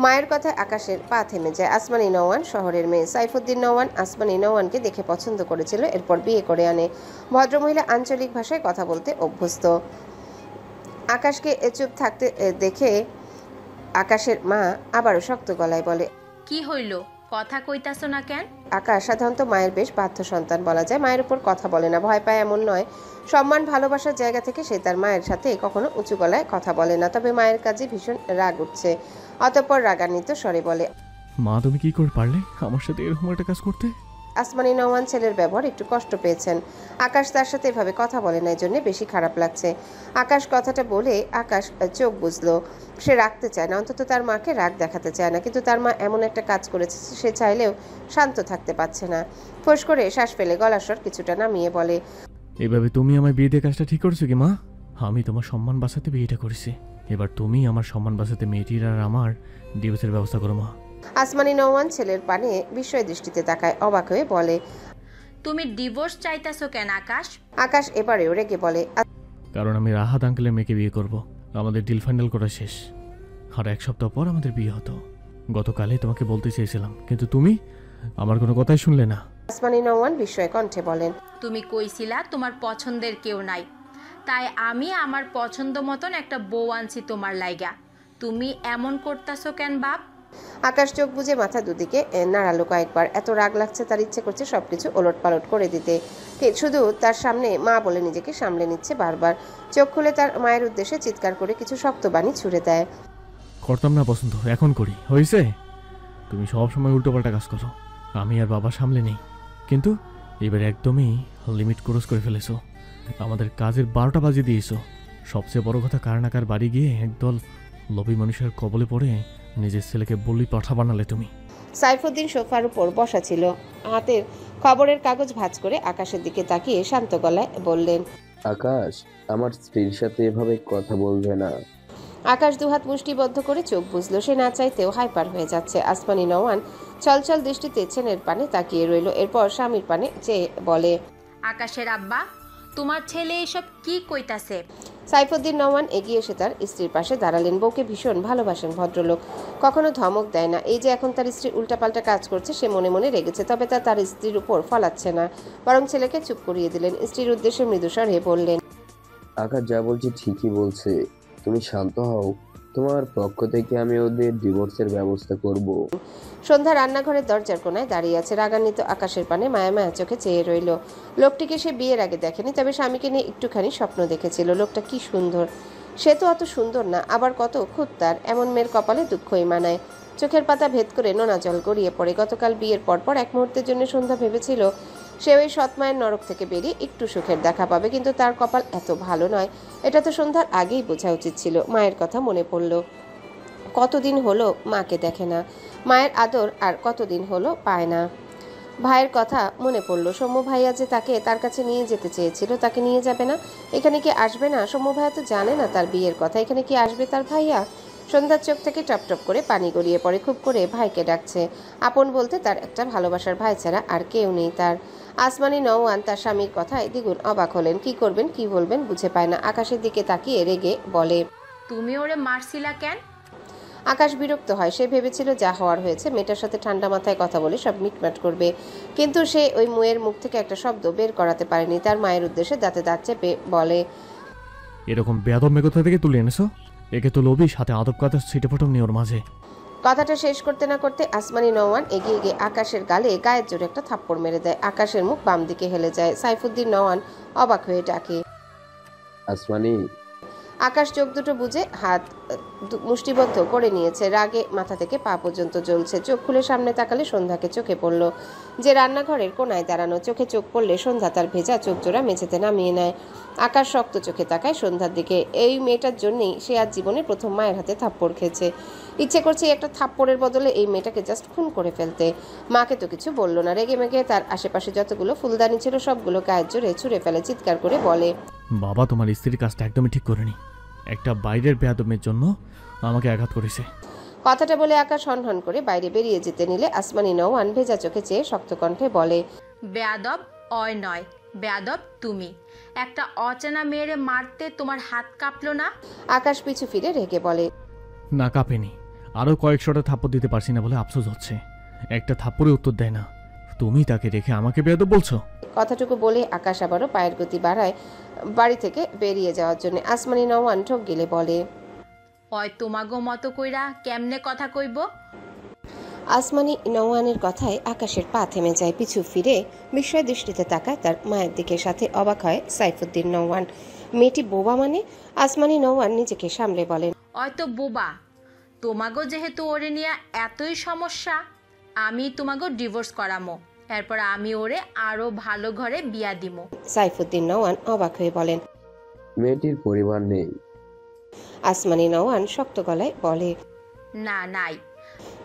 মায়ের কথায় আকাশের পা থেমে যায়। আসমানি নওয়ান শহরের মেয়ে। সাইফুদ্দিন নওয়ান আসমানি নওয়ানকে দেখে পছন্দ করেছিল, এরপর বিয়ে করে আনে। ভদ্রমহিলা আঞ্চলিক ভাষায় কথা বলতে অভ্যস্ত। আকাশকে চুপ থাকতে দেখে আকাশের মা আবারও শক্ত গলায় বলে, কি হইল, কথা কইতাছো না কেন? আকাশ সাধারণত মায়ের বেশ বাধ্য সন্তান বলা যায়। মায়ের উপর কথা বলে না, ভয় পায় এমন নয়। সম্মান ভালোবাসার জায়গা থেকে সে তার মায়ের সাথে কখনো উঁচু গলায় কথা বলে না। তবে মায়ের কাজে ভীষণ রাগ উঠছে। অতঃপর রাগান্বিত স্বরে বলে, মা তুমি কি করে পারলে আমার সাথে এরকম একটা কাজ করতে? আসমানি নওয়ান ছেলের ব্যবহার একটু কষ্ট পেয়েছেন। আকাশ তার সাথে এভাবে কথা বলে না, এই জন্য বেশি খারাপ লাগছে। আকাশ কথাটা বলে আকাশ চোখ বুঝলো। সে রাখতে চায় না, অন্তত তার মাকে রাগ দেখাতে চায় না, কিন্তু তার মা এমন একটা কাজ করেছে সে চাইলেও শান্ত থাকতে পারছে না। ফোঁস করে শ্বাস ফেলে গলার স্বর কিছুটা নামিয়ে বলে, এভাবে তুমি আমার বিয়ে দিয়ে কাজটা ঠিক করেছো কি মা? আমি তোমার সম্মান বাঁচাতে বিয়েটা করেছি, এবার তুমি আমার সম্মান বাঁচাতে মেয়েটির আর আমার ডিভোর্সের ব্যবস্থা করো মা। আসমানি নওয়ান ছেলের পানে বিস্ময় দৃষ্টিতে তাকায়, অবাক হয়ে বলে, তুমি ডিভোর্স চাইতাছো কেন আকাশ? আকাশ এবারেও রেগে বলে, কারণ আমি রাহাত আঙ্কেলের মেয়েকে বিয়ে করব। আমাদের ডিল ফাইনাল করা শেষ, আর 1 সপ্তাহ পর আমাদের বিয়ে হতো। গতকালই তোমাকে বলতে চেয়েছিলাম, কিন্তু তুমি আমার কোনো কথাই শুনলে না। আসমানি নওয়ান বিস্ময় কণ্ঠে বলেন, তুমি কইছিলা তোমার পছন্দের কেউ নাই, তাই আমি আমার পছন্দ মতন একটা বউ আনছি তোমার লাইগা। তুমি এমন করতাছো কেন বাপ? আকাশ চোখ বুজে মাথা দুদিকে নাড়ালো কয়েকবার। এত রাগ লাগছে তার, ইচ্ছে করছে সবকিছু ওলট পালট করে দিতে। শুধু তার সামনে মা বলে নিজেকে সামলে নিচ্ছে বারবার। চোখ খুলে তার মায়ের উদ্দেশ্যে চিৎকার করে কিছু শক্ত বাণী ছুড়ে দেয়। করতাম না পছন্দ, এখন করি, হয়েছে? তুমি সব সময় উল্টোপাল্টা কাজ করো, আমি আর বাবা সামলে নেই। কিন্তু এবার একদমই লিমিট ক্রস করে ফেলেছো। আমাদের কাজের 12টা বাজিয়ে দিয়েছো। সবচেয়ে বড় কথা, কার না কার বাড়ি গিয়ে একদল লোভী মানুষের কবলে পড়ে নিজের ছেলেকে বলি পাঠা বানালে তুমি। সাইফুদ্দিন সোফার উপর বসা ছিল, হাতের খবরের কাগজ ভাঁজ করে আকাশের দিকে তাকিয়ে শান্ত গলায় বললেন, আকাশ, আমার স্ত্রীর সাথে এভাবে কথা বলবে না। আকাশ দুহাত মুষ্টিবদ্ধ করে চোখ বুঝলো। সে না চাইতেও হাইপার হয়ে যাচ্ছে। আসমানি নওয়ান ছলছল দৃষ্টিতে ছেলের পানে তাকিয়ে রইল, এরপর স্বামীর পানে চেয়ে বলে, আকাশের আব্বা, তোমার ছেলে এসব কি কইতাছে? সাইফুদ্দিন নওয়ান এগিয়ে এসে তার স্ত্রীর পাশে দাঁড়ালেন। বউকে ভীষণ ভালোবাসেন ভদ্রলোক, কখনো ধমক দেয় না। এই যে এখন তার স্ত্রী উল্টাপাল্টা কাজ করছে, সে মনে মনে রেগেছে, তবে তা তার স্ত্রীর উপর ফলাচ্ছে না, বরং ছেলেকে চুপ করিয়ে দিলেন। স্ত্রীর উদ্দেশ্যে মৃদুস্বরে বললেন, আকাশ যা বলছে ঠিকই বলছে, তুমি শান্ত হও। তোমার পক্ষ থেকে আমি ওদের ডিভোর্সের ব্যবস্থা করব। সন্ধ্যা রান্নাঘরের দরজার কোনায় দাঁড়িয়ে আছে। রাগান্বিত আকাশের পানে মায়া মায়া চোখে চেয়ে রইল। লোকটিকে সে বিয়ের আগে দেখেনি, তবে স্বামীকে নিয়ে একটুখানি স্বপ্ন দেখেছিল। লোকটা কি সুন্দর! সে তো অত সুন্দর না, আবার কত ক্ষুদ্রার। এমন মেয়ের কপালে দুঃখই মানায়। চোখের পাতা ভেদ করে নোনা জল গড়িয়ে পড়ে। গতকাল বিয়ের পরপর এক মুহূর্তের জন্য সন্ধ্যা ভেবেছিল সে ওই সৎমায়ের নরক থেকে বেরিয়ে একটু সুখের দেখা পাবে, কিন্তু তার কপাল এত ভালো নয়। এটা তো সন্ধ্যার আগেই বোঝা উচিত ছিল। মায়ের কথা মনে পড়ল। কতদিন হলো মাকে দেখে না, মায়ের আদর আর কতদিন হলো পায় না। ভাইয়ের কথা মনে পড়ল। সৌম্য ভাইয়া যে তাকে তার কাছে নিয়ে যেতে চেয়েছিল, তাকে নিয়ে যাবে না? এখানে কি আসবে না? সৌম্য ভাইয়া তো জানে না তার বিয়ের কথা, এখানে কি আসবে তার ভাইয়া? সন্ধ্যার চোখ থেকে টপ টপ করে পানি গড়িয়ে পড়ে। খুব করে ভাইকে ডাকছে। আপন বলতে তার একটা ভালোবাসার ভাই ছাড়া আর কেউ নেই তার। আসমানি নওয়ান তার স্বামীর কথায় দ্বিগুণ অবাক হলেন। কি করবেন কি বলবেন বুঝে পায় না। আকাশের দিকে তাকিয়ে রেগে বলে, তুমি ওরে মারছিলা কেন? আকাশ বিরক্ত হয়। সে ভেবেছিল যা হওয়ার হয়েছে, মেয়েটার সাথে ঠান্ডা মাথায় কথা বলে সব মিটমাট করবে, কিন্তু সে ওই মুয়ের মুখ থেকে একটা শব্দ বের করাতে পারেনি। তার মায়ের উদ্দেশ্যে দাঁতে দাঁত চেপে বলে, এরকম বেয়াদব মেয়ে কোথা থেকে তুলে এনেছো? একে তো লোভী, সাথে আদব কাদা ছিটে ফোটম নিয়ে ওর মাঝে। কথাটা শেষ করতে না করতে আসমানি নওয়ান এগিয়ে গিয়ে আকাশের গালে গায়ের জোরে একটা থাপ্পড় মেরে দেয়। আকাশের মুখ বাম দিকে হেলে যায়। সাইফুদ্দিন নওয়ান অবাক হয়ে ডাকে, আসমানি। আকাশ চোখ দুটো বুজে হাত মুষ্টিবদ্ধ করে নিয়েছে। রাগে মাথা থেকে পা পর্যন্ত জ্বলছে। চোখ খুলে সামনে তাকালে সন্ধ্যাকে চোখে পড়ল, যে রান্নাঘরের কোনায় দাঁড়ানো। চোখে চোখ পড়লে সন্ধ্যা তার ভেজা চোখ জোড়া মেঝেতে নামিয়ে নেয়। আকাশ শক্ত চোখে তাকায় সন্ধ্যার দিকে। এই মেয়েটার জন্যই সে আজ জীবনে প্রথম মায়ের হাতে থাপ্পড় খেয়েছে। ইচ্ছে করছে একটা থাপ্পড়ের বদলে এই মেয়েটাকে জাস্ট খুন করে ফেলতে। মাকে তো কিছু বলল না। রেগে মেগে তার আশেপাশে যতগুলো ফুলদানি ছিল সবগুলো গায়ের জোরে ছুঁড়ে ফেলে। চিৎকার করে বলে, বাবা তোমার স্ত্রীর কাজটা একদমই ঠিক করেনি। একটা বাইরের বেয়াদমের জন্য আমাকে আঘাত করেছে। কথাটা বলে আকাশ হনহন করে বাইরে বেরিয়ে যেতে নিলে আসমানি নওয়ান ভেজা চোখে চেয়ে শক্ত কণ্ঠে বলে, বেয়াদব অয় নয়, বেয়াদব তুমি। একটা অচেনা মেয়েরে মারতে তোমার হাত কাঁপলো না? আকাশ পিছু ফিরে রেগে বলে, না, কাঁপেনি। আরও কয়েকশোটা থাপ্পড় দিতে পারছি না বলে আফসোস হচ্ছে। একটা থাপ্পড়ে উত্তর দেয় না, তুমি তাকে রেখে আমাকে বেয়াদব বলছো? কথাটুকু বলে আকাশ আবারও পায়ের গতি বাড়ায় বাড়ি থেকে বেরিয়ে যাওয়ার জন্য। আসমানি নওয়ান ঠোক গেলে বলে, অয় তোমাগো মতো কইরা কেমনে কথা কইব? আসমানি নওয়ানের কথায় আকাশের পা থেমে যায়। পিছু ফিরে বিস্ময় দৃষ্টিতে তাকায় তার মায়ের দিকে। সাথে অবাক হয় সাইফুদ্দিন নওয়ান। মেয়েটি বোবা মানে? আসমানি নওয়ান নিজেকে সামলে বলেন, হয়তো বোবা। তোমাগো যেহেতু ওরে নিয়ে এতই সমস্যা, আমি তোমাগো ডিভোর্স করামো। এরপর আমি ওরে আরো ভালো ঘরে বিয়া দিমো। সাইফুদ্দিন নওয়ান অবাক হয়ে বলেন, মেয়েটির পরিবার নেই? আসমানি নওয়ান শক্ত গলায় বলে, না, নাই।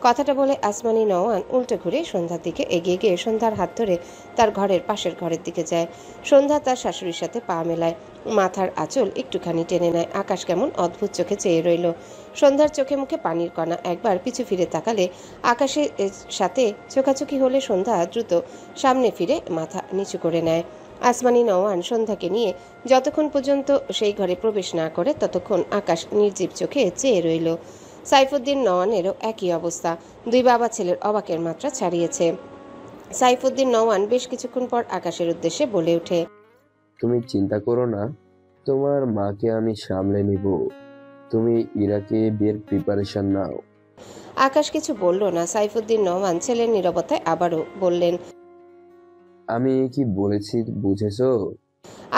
কথাটা বলে আসমানি নওয়ান উল্টো ঘুরে সন্ধ্যার দিকে এগিয়ে গিয়ে সন্ধ্যার হাত ধরে তার ঘরের পাশের ঘরের দিকে যায়। সন্ধ্যা তার শাশুড়ির সাথে পা মেলায়, মাথার আঁচল একটুখানি টেনে নেয়। আকাশ কেমন অদ্ভুত চোখে চেয়ে রইল। সন্ধ্যার চোখে মুখে পানির কণা। একবার পিছু ফিরে তাকালে আকাশের সাথে চোখাচোখি হলে সন্ধ্যা দ্রুত সামনে ফিরে মাথা নিচু করে নেয়। আসমানি নওয়ান সন্ধ্যাকে নিয়ে যতক্ষণ পর্যন্ত সেই ঘরে প্রবেশ না করে ততক্ষণ আকাশ নির্জীব চোখে চেয়ে রইল। সাইফুদ্দিন নওয়ানেরও একই অবস্থা। দুই বাবা ছেলের অবাকের মাত্রা ছাড়িয়েছে। সাইফুদ্দিন নওয়ান বেশ কিছুক্ষণ পর আকাশের উদ্দেশ্যে বলে ওঠে, তুমি চিন্তা করো না, তোমার মাকে আমি সামলে নিব। তুমি ইরাকে বিয়ের প্রিপারেশন নাও। আকাশ কিছু বলল না। সাইফুদ্দিন নওয়ান ছেলের নীরবতায় আবারও বললেন, আমি কি বলেছি বুঝেছো?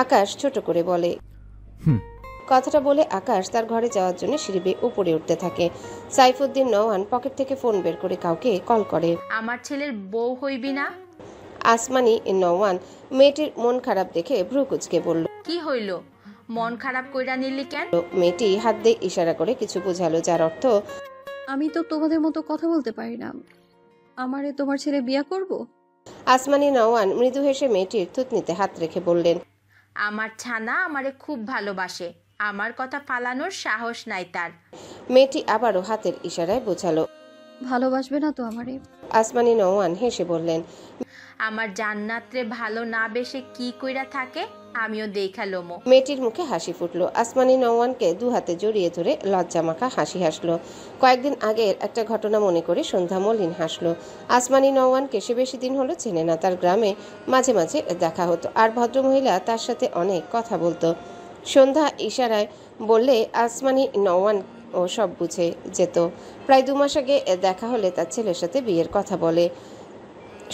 আকাশ ছোট করে বলে, হুম। কথাটা বলে আকাশ তার ঘরে যাওয়ার জন্য সিঁড়ি বেয়ে উপরে উঠতে থাকে। সাইফুদ্দিন নওয়ান পকেট থেকে ফোন বের করে কাউকে কল করে। আমার ছেলের বউ হইবি না? আসমানি নওয়ান মেয়েটির মন খারাপ দেখে ভ্রু কুঁচকে বলল। কি হইল? মন খারাপ কইরা নিলি কেন? মেয়েটি হাত দিয়ে ইশারা করে কিছু বোঝালো, যার অর্থ, আমি তো তোমাদের মতো কথা বলতে পারি না। আমারে তোমার ছেলে বিয়া করব? আসমানি নওয়ান মৃদু হেসে মেয়েটির থুতনিতে হাত রেখে বললেন, আমার ছানা আমারে খুব ভালোবাসে। আমার কথা ফালানোর সাহস নাই তার। মেয়েটি আবারও হাতের ইশারায় বোঝালো। ভালোবাসবে না তো আমারে? আসমানি নওয়ান হেসে বললেন, আমার জান্নাতরে ভালো না বেশে কি কইরা থাকে আমিও দেখা লোমো। মেয়েটির মুখে হাসি ফুটলো। আসমানি নওয়ানকে দু হাতে জড়িয়ে ধরে লজ্জামাখা হাসি হাসলো। কয়েকদিন আগের একটা ঘটনা মনে করে সন্ধ্যা মলিন হাসলো। আসমানি নওয়ানকে সে বেশি দিন হলো চেনে না। তার গ্রামে মাঝে মাঝে দেখা হতো, আর ভদ্রমহিলা তার সাথে অনেক কথা বলতো। সন্ধ্যা ইশারায় বললে আসমানি নওয়ান ও সব বুঝে যেত। প্রায় 2 মাস আগে দেখা হলে তার ছেলের সাথে বিয়ের কথা বলে।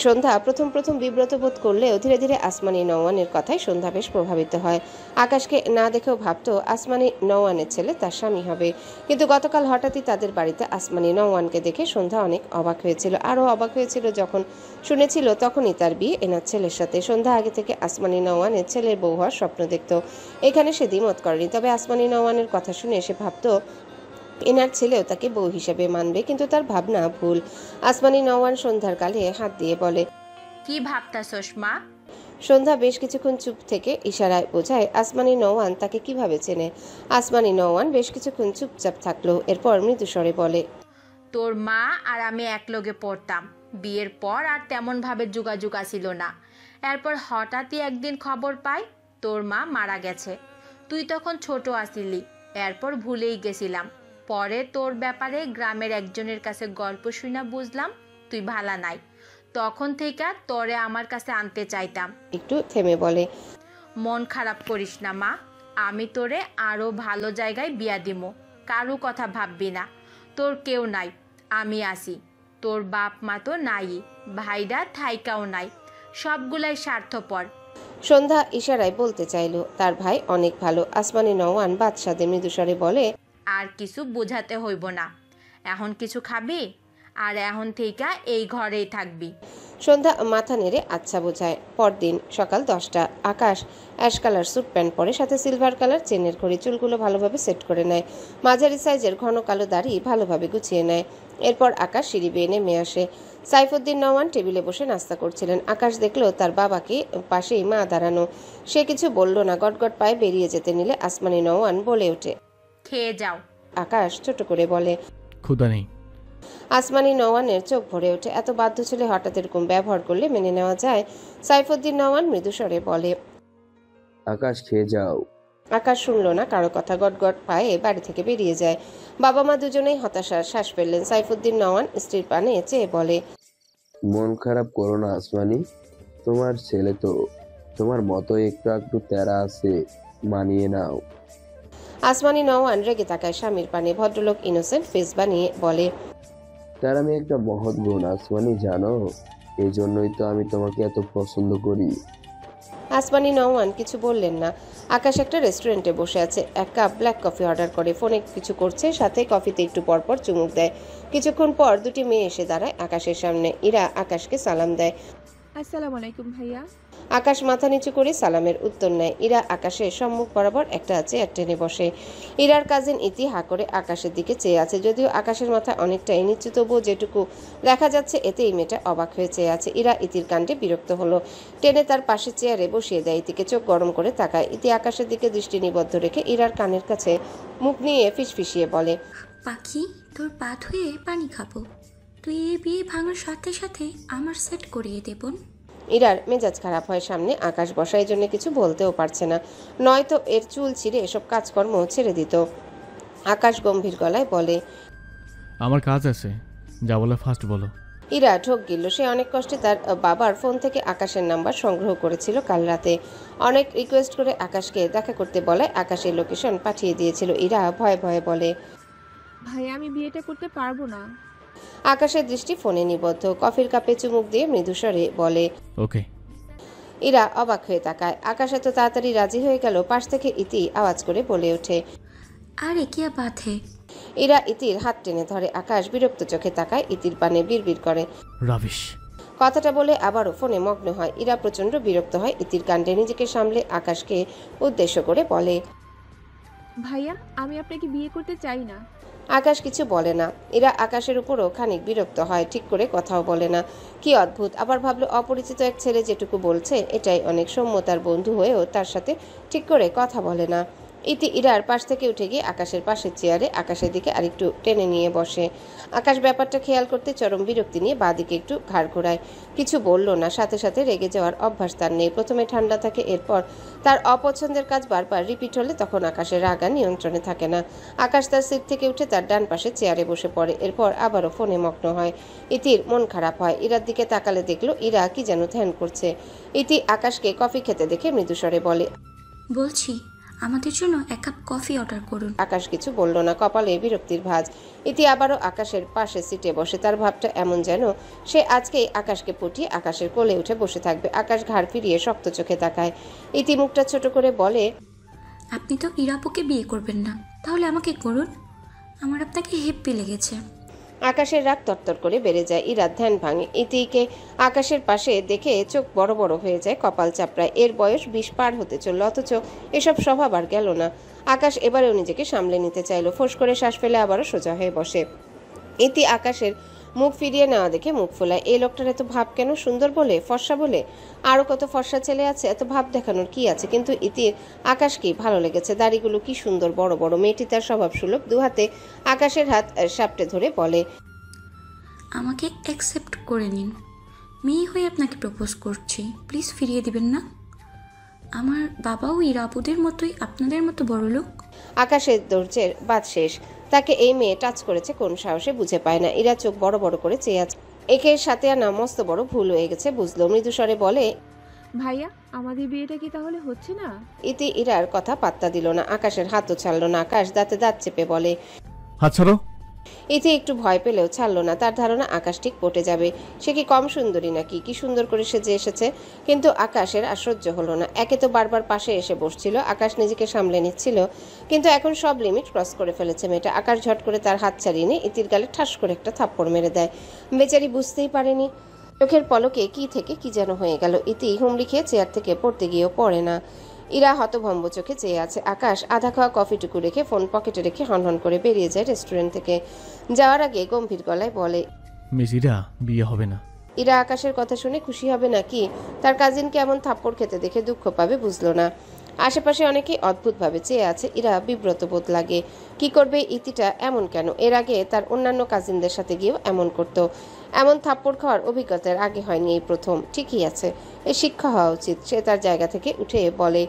সন্ধ্যা প্রথম প্রথম বিব্রত বোধ করলেও ধীরে ধীরে আসমানি নওয়ানের কথায় সন্ধ্যা বেশ প্রভাবিত হয়। আকাশকে না দেখেও ভাবতো আসমানি নওয়ানের ছেলে তার স্বামী হবে। কিন্তু গতকাল হঠাৎই তাদের বাড়িতে আসমানি নওয়ানকে দেখে সন্ধ্যা অনেক অবাক হয়েছিল। আরও অবাক হয়েছিল যখন শুনেছিল তখনই তার বিয়ে এনার ছেলের সাথে। সন্ধ্যা আগে থেকে আসমানি নওয়ানের ছেলের বউ হওয়ার স্বপ্ন দেখত। এখানে সে দ্বিমত করেনি, তবে আসমানি নওয়ানের কথা শুনে সে ভাবতো এনার ছেলেও তাকে বউ হিসেবে মানবে, কিন্তু তার ভাবনা ভুল। আসমানি নওয়ান সন্ধ্যার গালে হাত দিয়ে বলে, কি ভাবতাছস মা? সন্ধ্যা বেশ কিছুক্ষণ চুপ থেকে ইশারায় বোঝায় আসমানি নওয়ান তাকে কিভাবে চেনে। আসমানি নওয়ান বেশ কিছুক্ষণ চুপচাপ থাকলো, এরপর মৃদুস্বরে বলে, তোর মা আর আমি একলগে পড়তাম। বিয়ের পর আর তেমন ভাবে যোগাযোগ আসিল না। এরপর হঠাৎই একদিন খবর পাই তোর মা মারা গেছে। তুই তখন ছোট আসিলি, এরপর ভুলেই গেছিলাম। পরে তোর ব্যাপারে গ্রামের একজনের কাছে গল্প শুনা বুঝলাম তুই ভালা নাই। তখন থেকে তোরে আমার কাছে আনতে চাইতাম। একটু থেমে বলে, মন খারাপ করিস না মা, আমি তোরে আরো ভালো জায়গায় বিয়া দিমো। কারো কথা ভাববি না। তোর কেউ নাই, আমি আসি। তোর বাপ মা তো নাই, ভাইরা থাইকাও নাই, সবগুলাই স্বার্থপর। সন্ধ্যা ইশারায় বলতে চাইল তার ভাই অনেক ভালো। আসমানি নওয়ান বাদশাদে মৃদুস্বরে বলে, আর কিছু বোঝাতে হইব না। এখন কিছু খাবি? আর এখন থেকে এই ঘরেই থাকবি। সন্ধ্যা মাথা নেড়ে আচ্ছা বোঝায়। পরদিন সকাল 10টা। আকাশ অ্যাশ কালার স্যুট প্যান্ট পরে, সাথে সিলভার কালার চেনের ঘড়ি। চুলগুলো ভালোভাবে সেট করে নেয়। মাঝারি সাইজের ঘন কালো দাড়ি ভালোভাবে গুছিয়ে নেয়। এরপর আকাশ সিঁড়ি বেয়ে নেমে আসে। সাইফুদ্দিন নওয়ান টেবিলে বসে নাস্তা করছিলেন। আকাশ দেখলো তার বাবাকে, পাশেই মা দাঁড়ানো। সে কিছু বলল না। গটগট পায়ে বেরিয়ে যেতে নিলে আসমানি নওয়ান বলে ওঠে, খেয়ে যাও। আকাশ ছোট করে বলে। ক্ষুধা নেই। আসমানি নওয়ানের চোখ ভরে ওঠে। এত বাধ্য ছেলে হঠাৎ এরকম ব্যবহার করলে মেনে নেওয়া যায়? সাইফুদ্দিন নওয়ান মৃদুস্বরে বলে। আকাশ খেয়ে যাও। আকাশ শুনল না কারো কথা, গটগট পায়ে বাড়ি থেকে বেরিয়ে যায়। বাবা মা দুজনেই হতাশার শ্বাস ফেললেন। সাইফুদ্দিন নওয়ান স্ত্রীর পানে চেয়ে বলে। মন খারাপ করো না আসমানি, তোমার ছেলে তো তোমার মতো একটু একটু তেরা আছে, মানিয়ে নাও। আসমানি নওয়ান রেগে তাকায় স্বামীর পানে। ভদ্রলোক ইনোসেন্ট ফেস বানিয়ে বলে। তার আমি একটা মহৎ গুণ আসমানি, জানো? এই জন্যই তো আমি তোমাকে এত পছন্দ করি। আসমানি নওয়ান কিছু বললেন না। আকাশ একটা রেস্টুরেন্টে বসে আছে, এক কাপ ব্ল্যাক কফি অর্ডার করে ফোনে কিছু করছে, সাথে কফিতে একটু পরপর চুমুক দেয়। কিছুক্ষণ পর দুটি মেয়ে এসে দাঁড়ায় আকাশের সামনে। ইরা আকাশকে সালাম দেয়। আসসালামু আলাইকুম ভাইয়া। আকাশ মাথা নিচু করে সালামের উত্তর নেয়। ইরা আকাশের সম্মুখ বরাবর একটা চেয়ার টেনে বসে। ইরার কাজিন ইতি হা করে আকাশের দিকে চেয়ে আছে। যদিও আকাশের মাথা অনেকটাই নিচু, তবুও যেটুকু দেখা যাচ্ছে এতেই মেয়েটা অবাক হয়ে চেয়ে আছে। ইরা ইতির কাণ্ডে বিরক্ত হলো। টেনে তার পাশে চেয়ারে বসিয়ে দেয়। ইতিকে চোখ গরম করে তাকায়। ইতি আকাশের দিকে দৃষ্টি নিবদ্ধ রেখে ইরার কানের কাছে মুখ নিয়ে ফিসফিসিয়ে বলে। পাখি, তোর পা ধুয়ে পানি খাবো। তুই এই বিয়ে ভাঙার সাথে সাথে আমার সেট করিয়ে দেবন। ইরার মেজাজ খারাপ হয়। সামনে আকাশ বসা, এই জন্য কিছু বলতেও পারছে না, নয়তো এর চুল ছিঁড়ে এসব কাজকর্ম ছেড়ে দিত। আকাশ গম্ভীর গলায় বলে। আমার কাজ আছে, যা বলে ফার্স্ট বলো। ইরা ঢোক গিলল। সে অনেক কষ্টে তার বাবার ফোন থেকে আকাশের নাম্বার সংগ্রহ করেছিল কাল রাতে। অনেক রিকোয়েস্ট করে আকাশকে দেখা করতে বলায় আকাশের লোকেশন পাঠিয়ে দিয়েছিল। ইরা ভয়ে ভয়ে বলে। ভাইয়া আমি বিয়েটা করতে পারবো না। আকাশের দৃষ্টি ফোনে নিবদ্ধ। কফির কাপে চুমুক দিয়ে মৃদুস্বরে বলে। ওকে। ইরা অবাক হয়ে তাকায়। আকাশ এত তাড়াতাড়ি রাজি হয়ে গেল। পাশ থেকে ইতি আওয়াজ করে বলে ওঠে। আরে কি বাধে। ইরা ইতির হাত টেনে ধরে। আকাশ বিরক্ত চোখে তাকায়। ইতির পানে বিড়বিড় করে। রাবিশ। কথাটা বলে আবারও ফোনে মগ্ন হয়। ইরা প্রচন্ড বিরক্ত হয় ইতির কাণ্ডে। নিজেকে সামলে আকাশকে উদ্দেশ্য করে বলে। ভাইয়া আমি আপনাকে বিয়ে করতে চাই না। আকাশ কিছু বলে না। ইরা আকাশের উপরও খানিক বিরক্ত হয়। ঠিক করে কথাও বলে না। কি অদ্ভুত। আবার ভাবলো অপরিচিত এক ছেলে যেটুকু বলছে এটাই অনেক। সৌম্যতার বন্ধু হয়েও তার সাথে ঠিক করে কথা বলে না। ইতি ইরার পাশ থেকে উঠে গিয়ে আকাশের পাশের চেয়ারে আকাশের দিকে আরেকটু টেনে নিয়ে বসে। আকাশ ব্যাপারটা খেয়াল করতে চরম বিরক্তি নিয়ে বাঁদিকে একটু ঘাড় ঘোরায়। কিছু বলল না। সাথে সাথে রেগে যাওয়ার অভ্যাস তার নেই। প্রথমে ঠান্ডা থাকে, এরপর তার অপছন্দের কাজ বারবার রিপিট হলে তখন আকাশের রাগা নিয়ন্ত্রণে থাকে না। আকাশ তার সিট থেকে উঠে তার ডান পাশে চেয়ারে বসে পড়ে। এরপর আবারও ফোনে মগ্ন হয়। ইতির মন খারাপ হয়। ইরার দিকে তাকালে দেখলো ইরা কি যেন ধ্যান করছে। ইতি আকাশকে কফি খেতে দেখে মৃদুস্বরে বলে। বলছি আমাদের জন্য এক কাপ কফি অর্ডার করুন। আকাশ কিছু বলল না। কপালে বিরক্তির ভাঁজ। ইতি আবারও আকাশের পাশে সিটে বসে। তার ভাবটা এমন যেন সে আজকেই আকাশকে পটিয়ে আকাশের কোলে উঠে বসে থাকবে। আকাশ ঘাড় ফিরিয়ে শক্ত চোখে তাকায়। ইতি মুখটা ছোট করে বলে। আপনি তো ইরাপুকে বিয়ে করবেন না, তাহলে আমাকে করুন। আমার আপনাকে হেব্বি লেগেছে। আকাশের রাগ তরতর করে বেড়ে যায়। ইরার ধ্যান ভাঙে। ইতিকে আকাশের পাশে দেখে চোখ বড় বড় হয়ে যায়, কপাল চাপড়ায়। এর বয়স 20 পার হতে চলল, অথচ এসব স্বভাব আর গেল না। আকাশ এবারেও নিজেকে সামলে নিতে চাইল। ফোঁস করে শ্বাস ফেলে আবারও সোজা হয়ে বসে। ইতি আকাশের মুখ ফিরিয়ে নেওয়া দেখে মুখ ফোলায়। এই লোকটার এত ভাব কেন? সুন্দর বলে? ফর্সা বলে? আরও কত ফর্সা ছেলে আছে, এত ভাব দেখানোর কি আছে? কিন্তু ইতির আকাশকেই ভালো লেগেছে। দাড়িগুলো কি সুন্দর বড় বড়। মেয়েটি তার স্বভাব সুলভ। দুহাতে আকাশের হাত সাপটে ধরে বলে। আমাকে অ্যাকসেপ্ট করে নিন। মেয়ে হয়ে আপনাকে প্রপোজ করছি, প্লিজ ফিরিয়ে দিবেন না। আমার বাবাও ইরাপুদের মতোই আপনাদের মতো বড় লোক। আকাশের ধৈর্যের বাদ শেষ। তাকে এই মেয়ে টাচ করেছে কোন সাহসে বুঝে পায় না। ইরা চোখ বড় বড় করে চেয়ে আছে। একে সাথে আনা মস্ত বড় ভুল হয়ে গেছে বুঝলো। মৃদুস্বরে বলে। ভাইয়া আমাদের বিয়েটা কি তাহলে হচ্ছে না? ইতি ইরার কথা পাত্তা দিল না। আকাশের হাতও ছাড়ল না। আকাশ দাঁতে দাঁত চেপে বলে। হাত ছাড়ো। ইতি একটু ভয় পেলেও ছাড়ল না। তার ধারণা আকাশ ঠিক পটে যাবে। সে কি কম সুন্দরী নাকি? কি সুন্দর করে সেজে এসেছে। কিন্তু আকাশের আর সহ্য হলো না। একে তো বারবার পাশে এসে বসছিল। আকাশ নিজেকে সামলে নিচ্ছিল, কিন্তু এখন সব লিমিট ক্রস করে ফেলেছে মেয়েটা। আকাশ ঝট করে তার হাত ছাড়িয়ে নিয়ে ইতির গালে ঠাস করে একটা থাপ্পড় মেরে দেয়। বেচারি বুঝতেই পারেনি। চোখের পলকে কি থেকে কি যেন হয়ে গেল। ইতি হুমড়ি খেয়ে চেয়ার থেকে পড়তে গিয়েও পড়ে না। ইরা হতভম্ব চোখে চেয়ে আছে। আকাশ আধা খাওয়া কফিটুকু রেখে ফোন পকেটে রেখে হনহন করে বেরিয়ে যায় রেস্টুরেন্ট থেকে। যাওয়ার আগে গম্ভীর গলায় বলে। মিস ইরা, বিয়ে হবে না। ইরা আকাশের কথা শুনে খুশি হবে নাকি তার কাজিনকে এমন থাপ্পড় খেতে দেখে দুঃখ পাবে বুঝলো না। আশেপাশে অনেকেই অদ্ভুতভাবে চেয়ে আছে। ইরা বিব্রত বোধ লাগে। কি করবে ইতিটা এমন কেন? এর আগে তার অন্যান্য কাজিনদের সাথে গিয়েও এমন করত। এমন থাপ্পড় খাওয়ার অভিজ্ঞতার আগে হয়নি, এই প্রথম। ঠিকই আছে, এ শিক্ষা হওয়া উচিত। সে তার জায়গা থেকে উঠে বলে,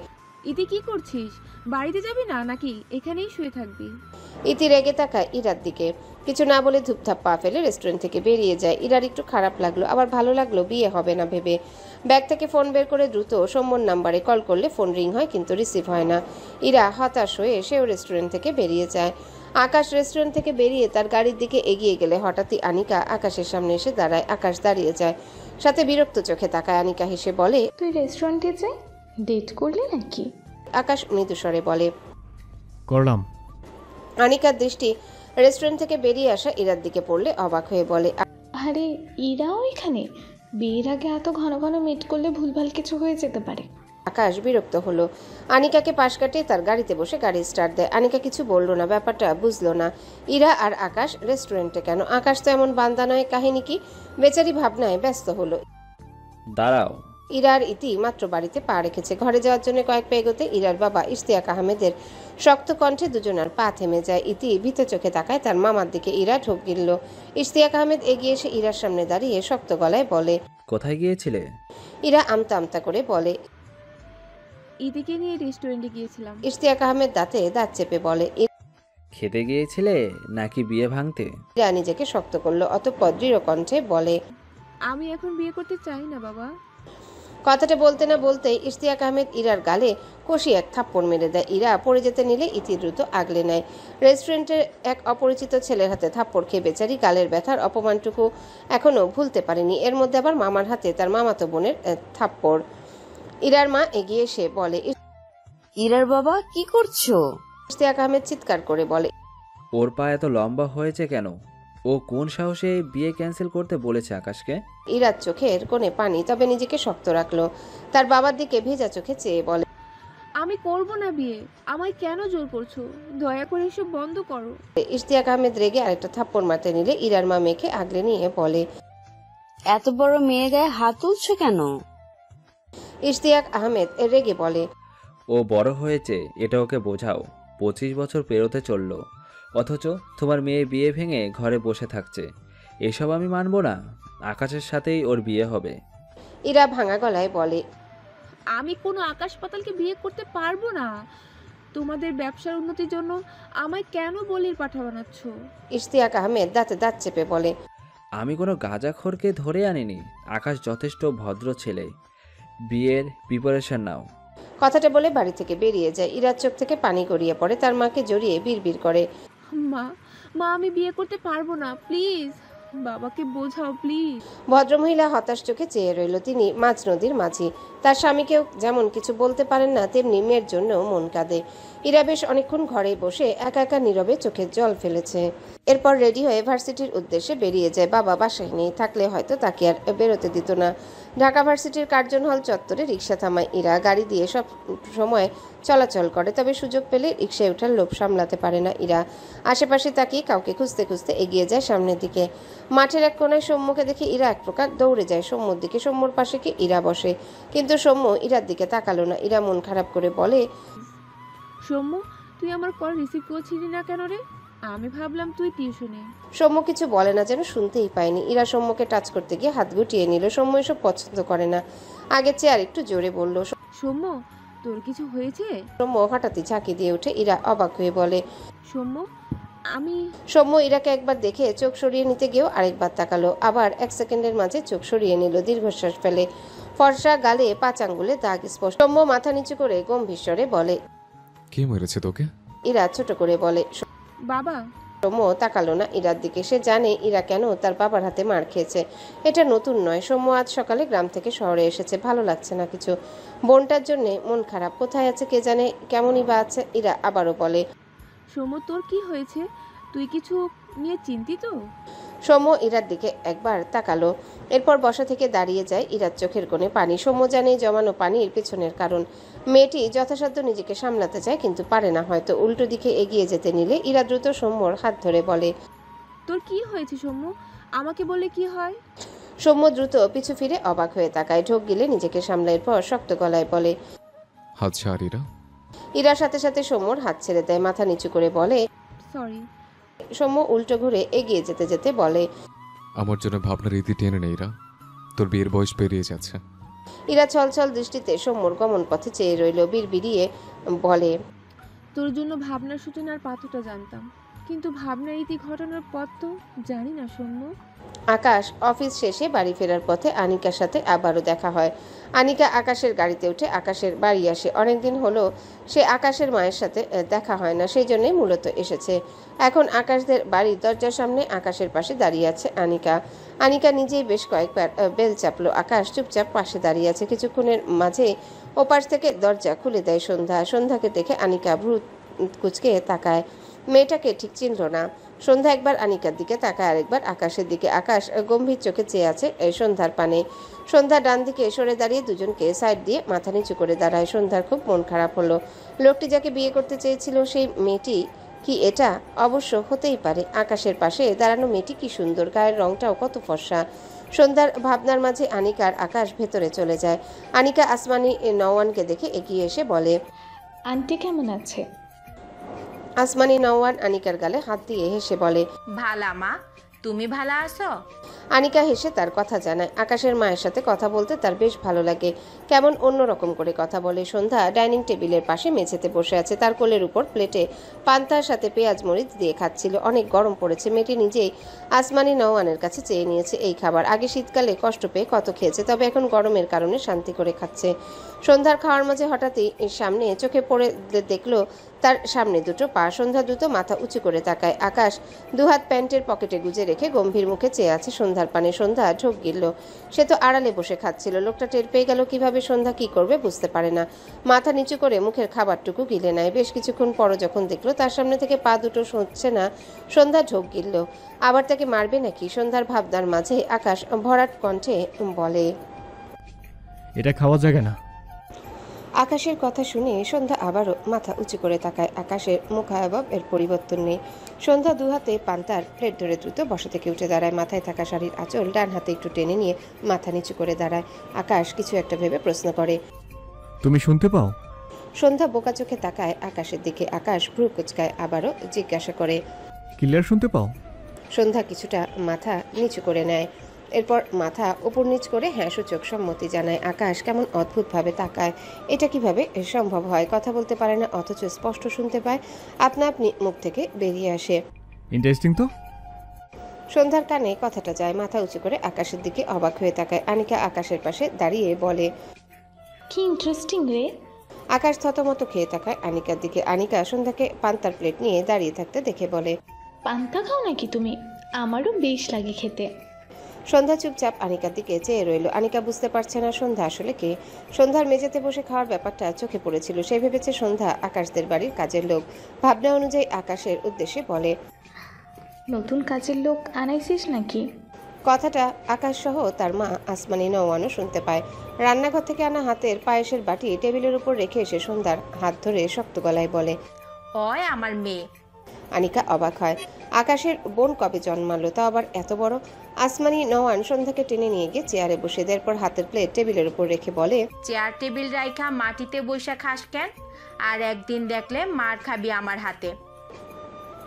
ইতি কি করছিস? বাড়িতে যাবি না নাকি এখানেই শুয়ে থাকবি? ইতি রেগে তাকায় ইরার দিকে। কিছু না বলে ধুপধাপ পা ফেলে রেস্টুরেন্ট থেকে বেরিয়ে যায়। ইরার একটু খারাপ লাগলো, আবার ভালো লাগলো বিয়ে হবে না ভেবে। ব্যাগ থেকে ফোন বের করে দ্রুত সৌম্যর নাম্বারে কল করলে ফোন রিং হয়, কিন্তু রিসিভ হয় না। ইরা হতাশ হয়ে সেও রেস্টুরেন্ট থেকে বেরিয়ে যায়। আকাশ রেস্টুরেন্ট থেকে বেরিয়ে তার গাড়ির দিকে এগিয়ে গেলে হঠাৎই আনিকা আকাশের সামনে এসে দাঁড়ায়। আকাশ দাঁড়িয়ে যায়, সাথে বিরক্ত চোখে তাকায়। আনিকা হেসে বলে, তুই রেস্টুরেন্টে যাই ডেট করলি নাকি? আকাশ মৃদুস্বরে বলে, করলাম। আনিকার দৃষ্টি রেস্টুরেন্ট থেকে বেরিয়ে আসা ইরার দিকে পড়লে অবাক হয়ে বলে, আরে ইরাও এখানে? বিয়ের আগে এত ঘন ঘন মিট করলে ভুলভাল কিছু হয়ে যেতে পারে। আকাশ বিরক্ত হলো। আনিকাকে পাশ কাটিয়ে তার গাড়িতে বসে গাড়ি স্টার্ট দেয়। আনিকা কিছু বলল না, ব্যাপারটা বুঝলো না। ইরা আর আকাশ রেস্টুরেন্টে কেন? আকাশ তো এমন বান্দা নয়, কাহিনী কি? বেচারি ভাবনায় ব্যস্ত হলো। দাঁড়াও। ইরার ইতি মাত্র বাড়িতে পা রেখেছে। ঘরে যাওয়ার জন্য কয়েক পা এগোতে ইরার বাবা ইশতিয়াক আহমেদের শক্ত কণ্ঠে দুজনার পা থেমে যায়। ইতি ভীত চোখে তাকায় তার মামার দিকে। ইরা ঢোক গিলল। ইশতিয়াক আহমেদ এগিয়ে এসে ইরার সামনে দাঁড়িয়ে শক্ত গলায় বলে, কোথায় গিয়েছিলে? ইরা আমতা আমতা করে বলে, ইতিকে নিয়ে রেস্টুরেন্টে গিয়েছিলাম। ইশতিয়াক আহমেদ দাঁতে দাঁত চেপে বলে, খেতে গিয়েছিলে নাকি বিয়ে ভাঙতে? ইরা নিজেকে শক্ত করলো, অতঃপর দৃঢ় কণ্ঠে বলে, আমি এখন বিয়ে করতে চাই না বাবা। কথাটা বলতে না বলতেই ইশতিয়াক আহমেদ ইরার গালে কষি এক থাপ্পড় মেরে দেয়। ইরা পড়ে যেতে নিলে ইতি দ্রুত আগলে নেয়। রেস্টুরেন্টের এক অপরিচিত ছেলের হাতে থাপ্পড় খেয়ে বেচারি গালের ব্যথার অপমানটুকু এখনো ভুলতে পারেনি। এর মধ্যে আবার মামার হাতে তার মামাতো বোনের থাপ্পড়। ইরার মা এগিয়ে এসে বলে, ইরার বাবা কি করছো? ইশতিয়াক আহমেদ চিৎকার করে বলে, ওর পা এত লম্বা হয়েছে কেন? ও কোন সাহসে বিয়ে ক্যান্সেল করতে বলেছে আকাশকে? ইরার চোখের কোণে পানি, তবে নিজেকে শক্ত রাখলো। তার বাবার দিকে ভেজা চোখে চেয়ে বলে, আমি করব না বিয়ে। আমায় কেন জোর করছো? দয়া করে এসব বন্ধ করো। ইশতিয়াক আহমেদ রেগে আরেকটা থাপ্পড় মারতে নিলে ইরার মা মেয়েকে আগলে নিয়ে বলে, এত বড় মেয়ে গায়ে হাত তুলছো কেন? ইশতিয়াক আহমেদ রেগে বলে, ও বড় হয়েছে, এটা ওকে বোঝাও। 25 বছর পেরোতে চললো, অথচ তোমার মেয়ে বিয়ে ভেঙে ঘরে বসে থাকছে। এসব আমি মানব না। আকাশের সাথেই ওর বিয়ে হবে। ইরা ভাঙা গলায় বলে, আমি কোনো আকাশ পাতালকে বিয়ে করতে পারবো না। তোমাদের ব্যবসার উন্নতির জন্য আমায় কেন বলির পাঠা বানাচ্ছ? ইশতিয়াক আহমেদ দাঁতে দাঁত চেপে বলে, আমি কোনো গাঁজাখোরকে ধরে আনিনি। আকাশ যথেষ্ট ভদ্র ছেলে। বিয়ের প্রিপারেশন নাও। কথাটা বলে বাড়ি থেকে বেরিয়ে যায়। ইরার চোখ থেকে পানি গড়িয়ে পড়ে। তার মাকে জড়িয়ে বিড়বিড় করে, মা মা আমি বিয়ে করতে পারবো না, প্লিজ বাবাকে বোঝাও প্লিজ। ভদ্রমহিলা হতাশ চোখে চেয়ে রইল। তিনি মাঝ নদীর মাঝি। তার স্বামীকেও যেমন কিছু বলতে পারেন না, তেমনি মেয়ের জন্য মন কাঁদে। ইরা বেশ অনেকক্ষণ ঘরে বসে একা একা নীরবে চোখের জল ফেলেছে। এরপর রেডি হয়ে ভার্সিটির উদ্দেশ্যে বেরিয়ে যায়। বাবা বাসায় নেই, থাকলে হয়তো তাকে আর বেরোতে দিত না। ঢাকা ভার্সিটির কার্জন হল চত্বরে রিক্সা থামায় ইরা। গাড়ি দিয়ে সব সময় চলাচল করে, তবে সুযোগ পেলে রিক্সায় ওঠার লোভ সামলাতে পারে না ইরা। আশেপাশে তাকিয়ে কাউকে খুঁজতে খুঁজতে এগিয়ে যায় সামনের দিকে। মাঠের এক কোনায় সৌম্যকে দেখে ইরা এক প্রকার দৌড়ে যায় সৌম্যর দিকে। সৌম্যর পাশে কি ইরা বসে, কিন্তু সৌম্য ইরার দিকে তাকালো না। ইরা মন খারাপ করে বলে, সৌম্য তুই আমার কল রিসিভ করছিলি না কেন রে? আমি ভাবলাম তুই টিউশনে। সৌম্য কিছু বলে না, যেন শুনতেই পায়নি। ইরা সৌম্যকে টাচ করতে গিয়ে হাত গুটিয়ে নিল। সৌম্য এসব পছন্দ করে না। আগের চেয়ে আর একটু জোরে বলল, সৌম্য তোর কিছু হয়েছে? সৌম্য হঠাৎই ঝাঁকি দিয়ে ওঠে। ইরা অবাক হয়ে বলে, সৌম্য আমি। সৌম্য ইরাকে একবার দেখে চোখ সরিয়ে নিতে গিয়েও আরেকবার তাকালো, আবার 1 সেকেন্ডের মাঝে চোখ সরিয়ে নিল। দীর্ঘশ্বাস ফেলে। ফর্সা গালে 5 আঙ্গুলে দাগ স্পষ্ট। সৌম্য মাথা নিচু করে গম্ভীর স্বরে বলে, কে মেরেছে তোকে? ইরা ছোট করে বলে, বাবা। সৌম্য তাকালো না ইরার দিকে। সে জানে ইরা কেন তার বাবার হাতে মার খেয়েছে। এটা নতুন নয়। সৌম্য আজ সকালে গ্রাম থেকে শহরে এসেছে, ভালো লাগছে না কিছু। বোনটার জন্য মন খারাপ। কোথায় আছে কে জানে, কেমনই বা আছে। ইরা আবারও বলে, সৌম্য তোর কি হয়েছে? তুই কিছু নিয়ে চিন্তিত? সৌম্য ইরার দিকে একবার তাকালো, এরপর বসা থেকে দাঁড়িয়ে যায়। ইরার চোখের কোণে পানি। সৌম্য জানে জমানো পানির পেছনের কারণ। মেয়েটি যথাসাধ্য নিজেকে সামলাতে চায়, কিন্তু পারে না হয়তো। উল্টো দিকে এগিয়ে যেতে নিলে ইরা দ্রুত সৌম্যর হাত ধরে বলে, তোর কি হয়েছে সৌম্য? আমাকে বলে কি হয়? সৌম্য দ্রুত পিছু ফিরে অবাক হয়ে তাকায়। ঢোক গিলে নিজেকে সামলায়, পর শক্ত গলায় বলে, হাত ছাড় ইরা। ইরার সাথে সাথে সৌম্যর হাত ছেড়ে দেয়, মাথা নিচু করে বলে। সরি। সৌম্য উল্টো ঘুরে এগিয়ে যেতে যেতে বলে, আমার জন্য ভাবনার রীতি টেনে নেই ইরা, তোর বিয়ের বয়স পেরিয়ে যাচ্ছে। ইরা ছলছল দৃষ্টিতে সৌম্যর গমন পথে চেয়ে রইল, বিড়বিড়িয়ে বলে, তোর জন্য ভাবনার সূচনার পাথরটা জানতাম, কিন্তু ভাবনার ইতি ঘটানোর পথ তো জানি না সৌম্য। আকাশ অফিস শেষে বাড়ি ফেরার পথে আনিকার সাথে আবারও দেখা হয়। আনিকা আকাশের গাড়িতে উঠে আকাশের বাড়ি আসে। অনেকদিন হলো সে আকাশের মায়ের সাথে দেখা হয় না, সেই জন্যই মূলত এসেছে। এখন আকাশদের বাড়ির দরজার সামনে আকাশের পাশে দাঁড়িয়ে আছে আনিকা। আনিকা নিজেই বেশ কয়েকবার বেল চাপলো। আকাশ চুপচাপ পাশে দাঁড়িয়ে আছে। কিছুক্ষণের মাঝে ওপাশ থেকে দরজা খুলে দেয় সন্ধ্যা। সন্ধ্যাকে দেখে আনিকা ভ্রু কুচকে তাকায়। মেয়েটাকে ঠিক চিনল না। সন্ধ্যা একবার আনিকার দিকে তাকায়, আরেকবার আকাশের দিকে। আকাশ গম্ভীর চোখে চেয়ে আছে সন্ধ্যার পানে। সন্ধ্যা ডান দিকে সরে দাঁড়িয়ে দুজনকে সাইড দিয়ে মাথা নিচু করে দাঁড়ায়। সন্ধ্যার খুব মন খারাপ হলো। লোকটি যাকে বিয়ে করতে চেয়েছিল সেই মেয়েটি কি এটা? অবশ্য হতেই পারে। আকাশের পাশে দাঁড়ানো মেয়েটি কি সুন্দর, গায়ের রংটাও কত ফর্সা। সন্ধ্যার ভাবনার মাঝে আনিকার আকাশ ভেতরে চলে যায়। আনিকা আসমানি নওয়ানকে দেখে এগিয়ে এসে বলে, আন্টি কেমন আছে? আসমানি নওয়ান আনিকার গালে হাত দিয়ে হেসে বলে, ভালা মা, তুমি ভালা আছো? আনিকা হেসে তার কথা জানায়। আকাশের মায়ের সাথে কথা বলতে তার বেশ ভালো লাগে, কেমন অন্যরকম করে কথা বলে। সন্ধ্যা ডাইনিং টেবিলের পাশে মেঝেতে বসে আছে। তার কোলের উপর প্লেটে পান্তার সাথে পেঁয়াজ মরিচ দিয়ে খাচ্ছিল। অনেক গরম পড়েছে। মেয়েটি নিজেই আসমানি নওয়ানের কাছে চেয়ে নিয়েছে এই খাবার। আগে শীতকালে কষ্ট পেয়ে কত খেয়েছে, তবে এখন গরমের কারণে শান্তি করে খাচ্ছে। সন্ধ্যার খাওয়ার মাঝে হঠাৎই সামনে চোখে পড়ে দেখলো তার সামনে দুটো পা। সন্ধ্যা দ্রুত মাথা উঁচু করে তাকায়। আকাশ দুহাত প্যান্টের পকেটে গুজে রেখে গম্ভীর মুখে চেয়ে আছে সন্ধ্যার পানে। সন্ধ্যা ঢোক গিলল। সে তো আড়ালে বসে খাচ্ছিল। লোকটা টের পেয়ে গেল কিভাবে। সন্ধ্যা কি করবে বুঝতে পারে না। মাথা নিচু করে মুখের খাবারটুকু গিলে নেয়। বেশ কিছুক্ষণ পর যখন দেখলো তার সামনে থেকে পা দুটো সরছে না, সন্ধ্যা ঢোক গিলল। আবার তাকে মারবে নাকি? সন্ধ্যার ভাবনার মাঝে আকাশ ভরাট কণ্ঠে বলে, এটা খাওয়া জায়গা না। আকাশের কথা শুনে সন্ধ্যা আবারও মাথা উঁচু করে তাকায়। আকাশের মুখাবব এর পরিবর্তন নেই। সন্ধ্যা দুহাতে পান্তার প্লেট ধরে দ্রুত বসা থেকে উঠে দাঁড়ায়। মাথায় থাকা শাড়ির আঁচল ডান হাতে একটু টেনে নিয়ে মাথা নিচু করে দাঁড়ায়। আকাশ কিছু একটা ভেবে প্রশ্ন করে, তুমি শুনতে পাও? সন্ধ্যা বোকা চোখে তাকায় আকাশের দিকে। আকাশ ভ্রু কুচকায়, আবারও জিজ্ঞাসা করে, ক্লিয়ার শুনতে পাও? সন্ধ্যা কিছুটা মাথা নিচু করে নেয়। এরপর মাথা উপর নিচ করে হ্যাঁ সূচক সম্মতি জানায়। আকাশ কেমন অদ্ভুতভাবে তাকায়। এটা কিভাবে সম্ভব হয়? কথা বলতে পারে না অথচ স্পষ্ট শুনতে পায়। আপনা আপনি মুখ থেকে বেরিয়ে আসে। ইন্টারেস্টিং তো। সন্ধ্যার কানে কথাটা যায়। মাথা উঁচু করে আকাশের দিকে অবাক হয়ে তাকায়। আনিকা আকাশের পাশে দাঁড়িয়ে বলে, কি ইন্টারেস্টিং রে? আকাশ থতমত খেয়ে তাকায় আনিকার দিকে। আনিকা সন্ধ্যাকে পান্তার প্লেট নিয়ে দাঁড়িয়ে থাকতে দেখে বলে, পান্তা খাও নাকি তুমি? আমারও বেশ লাগে খেতে। সন্ধ্যা চুপচাপ আনিকার দিকে চেয়ে রইল। আনিকা বুঝতে পারছে না সন্ধ্যা আসলে কে। সন্ধ্যার মেঝেতে বসে খাওয়ার ব্যাপারটা চোখে পড়েছিল। সে ভেবেছে সন্ধ্যা আকাশদের বাড়ির কাজের লোক। ভাবনা অনুযায়ী আকাশের উদ্দেশ্যে বলে, নতুন কাজের লোক আনাইছিস নাকি? কথাটা আকাশ সহ তার মা আসমানি নওয়ানও শুনতে পায়। রান্নাঘর থেকে আনা হাতের পায়েসের বাটি টেবিলের উপর রেখে এসে সন্ধ্যার হাত ধরে শক্ত গলায় বলে, ওই আমার মেয়ে। আনিকা অবাক হয়। আকাশের বোন কবে জন্মালো, তা আবার এত বড়? আসমানি নওয়ান সন্ধ্যাকে টেনে নিয়ে গিয়ে চেয়ারে বসে দেয়। এরপর হাতের প্লেট টেবিলের উপর রেখে বলে, চেয়ার টেবিল রাইখা মাটিতে বসে খাস কেন? আর একদিন দেখলে মার খাবি আমার হাতে।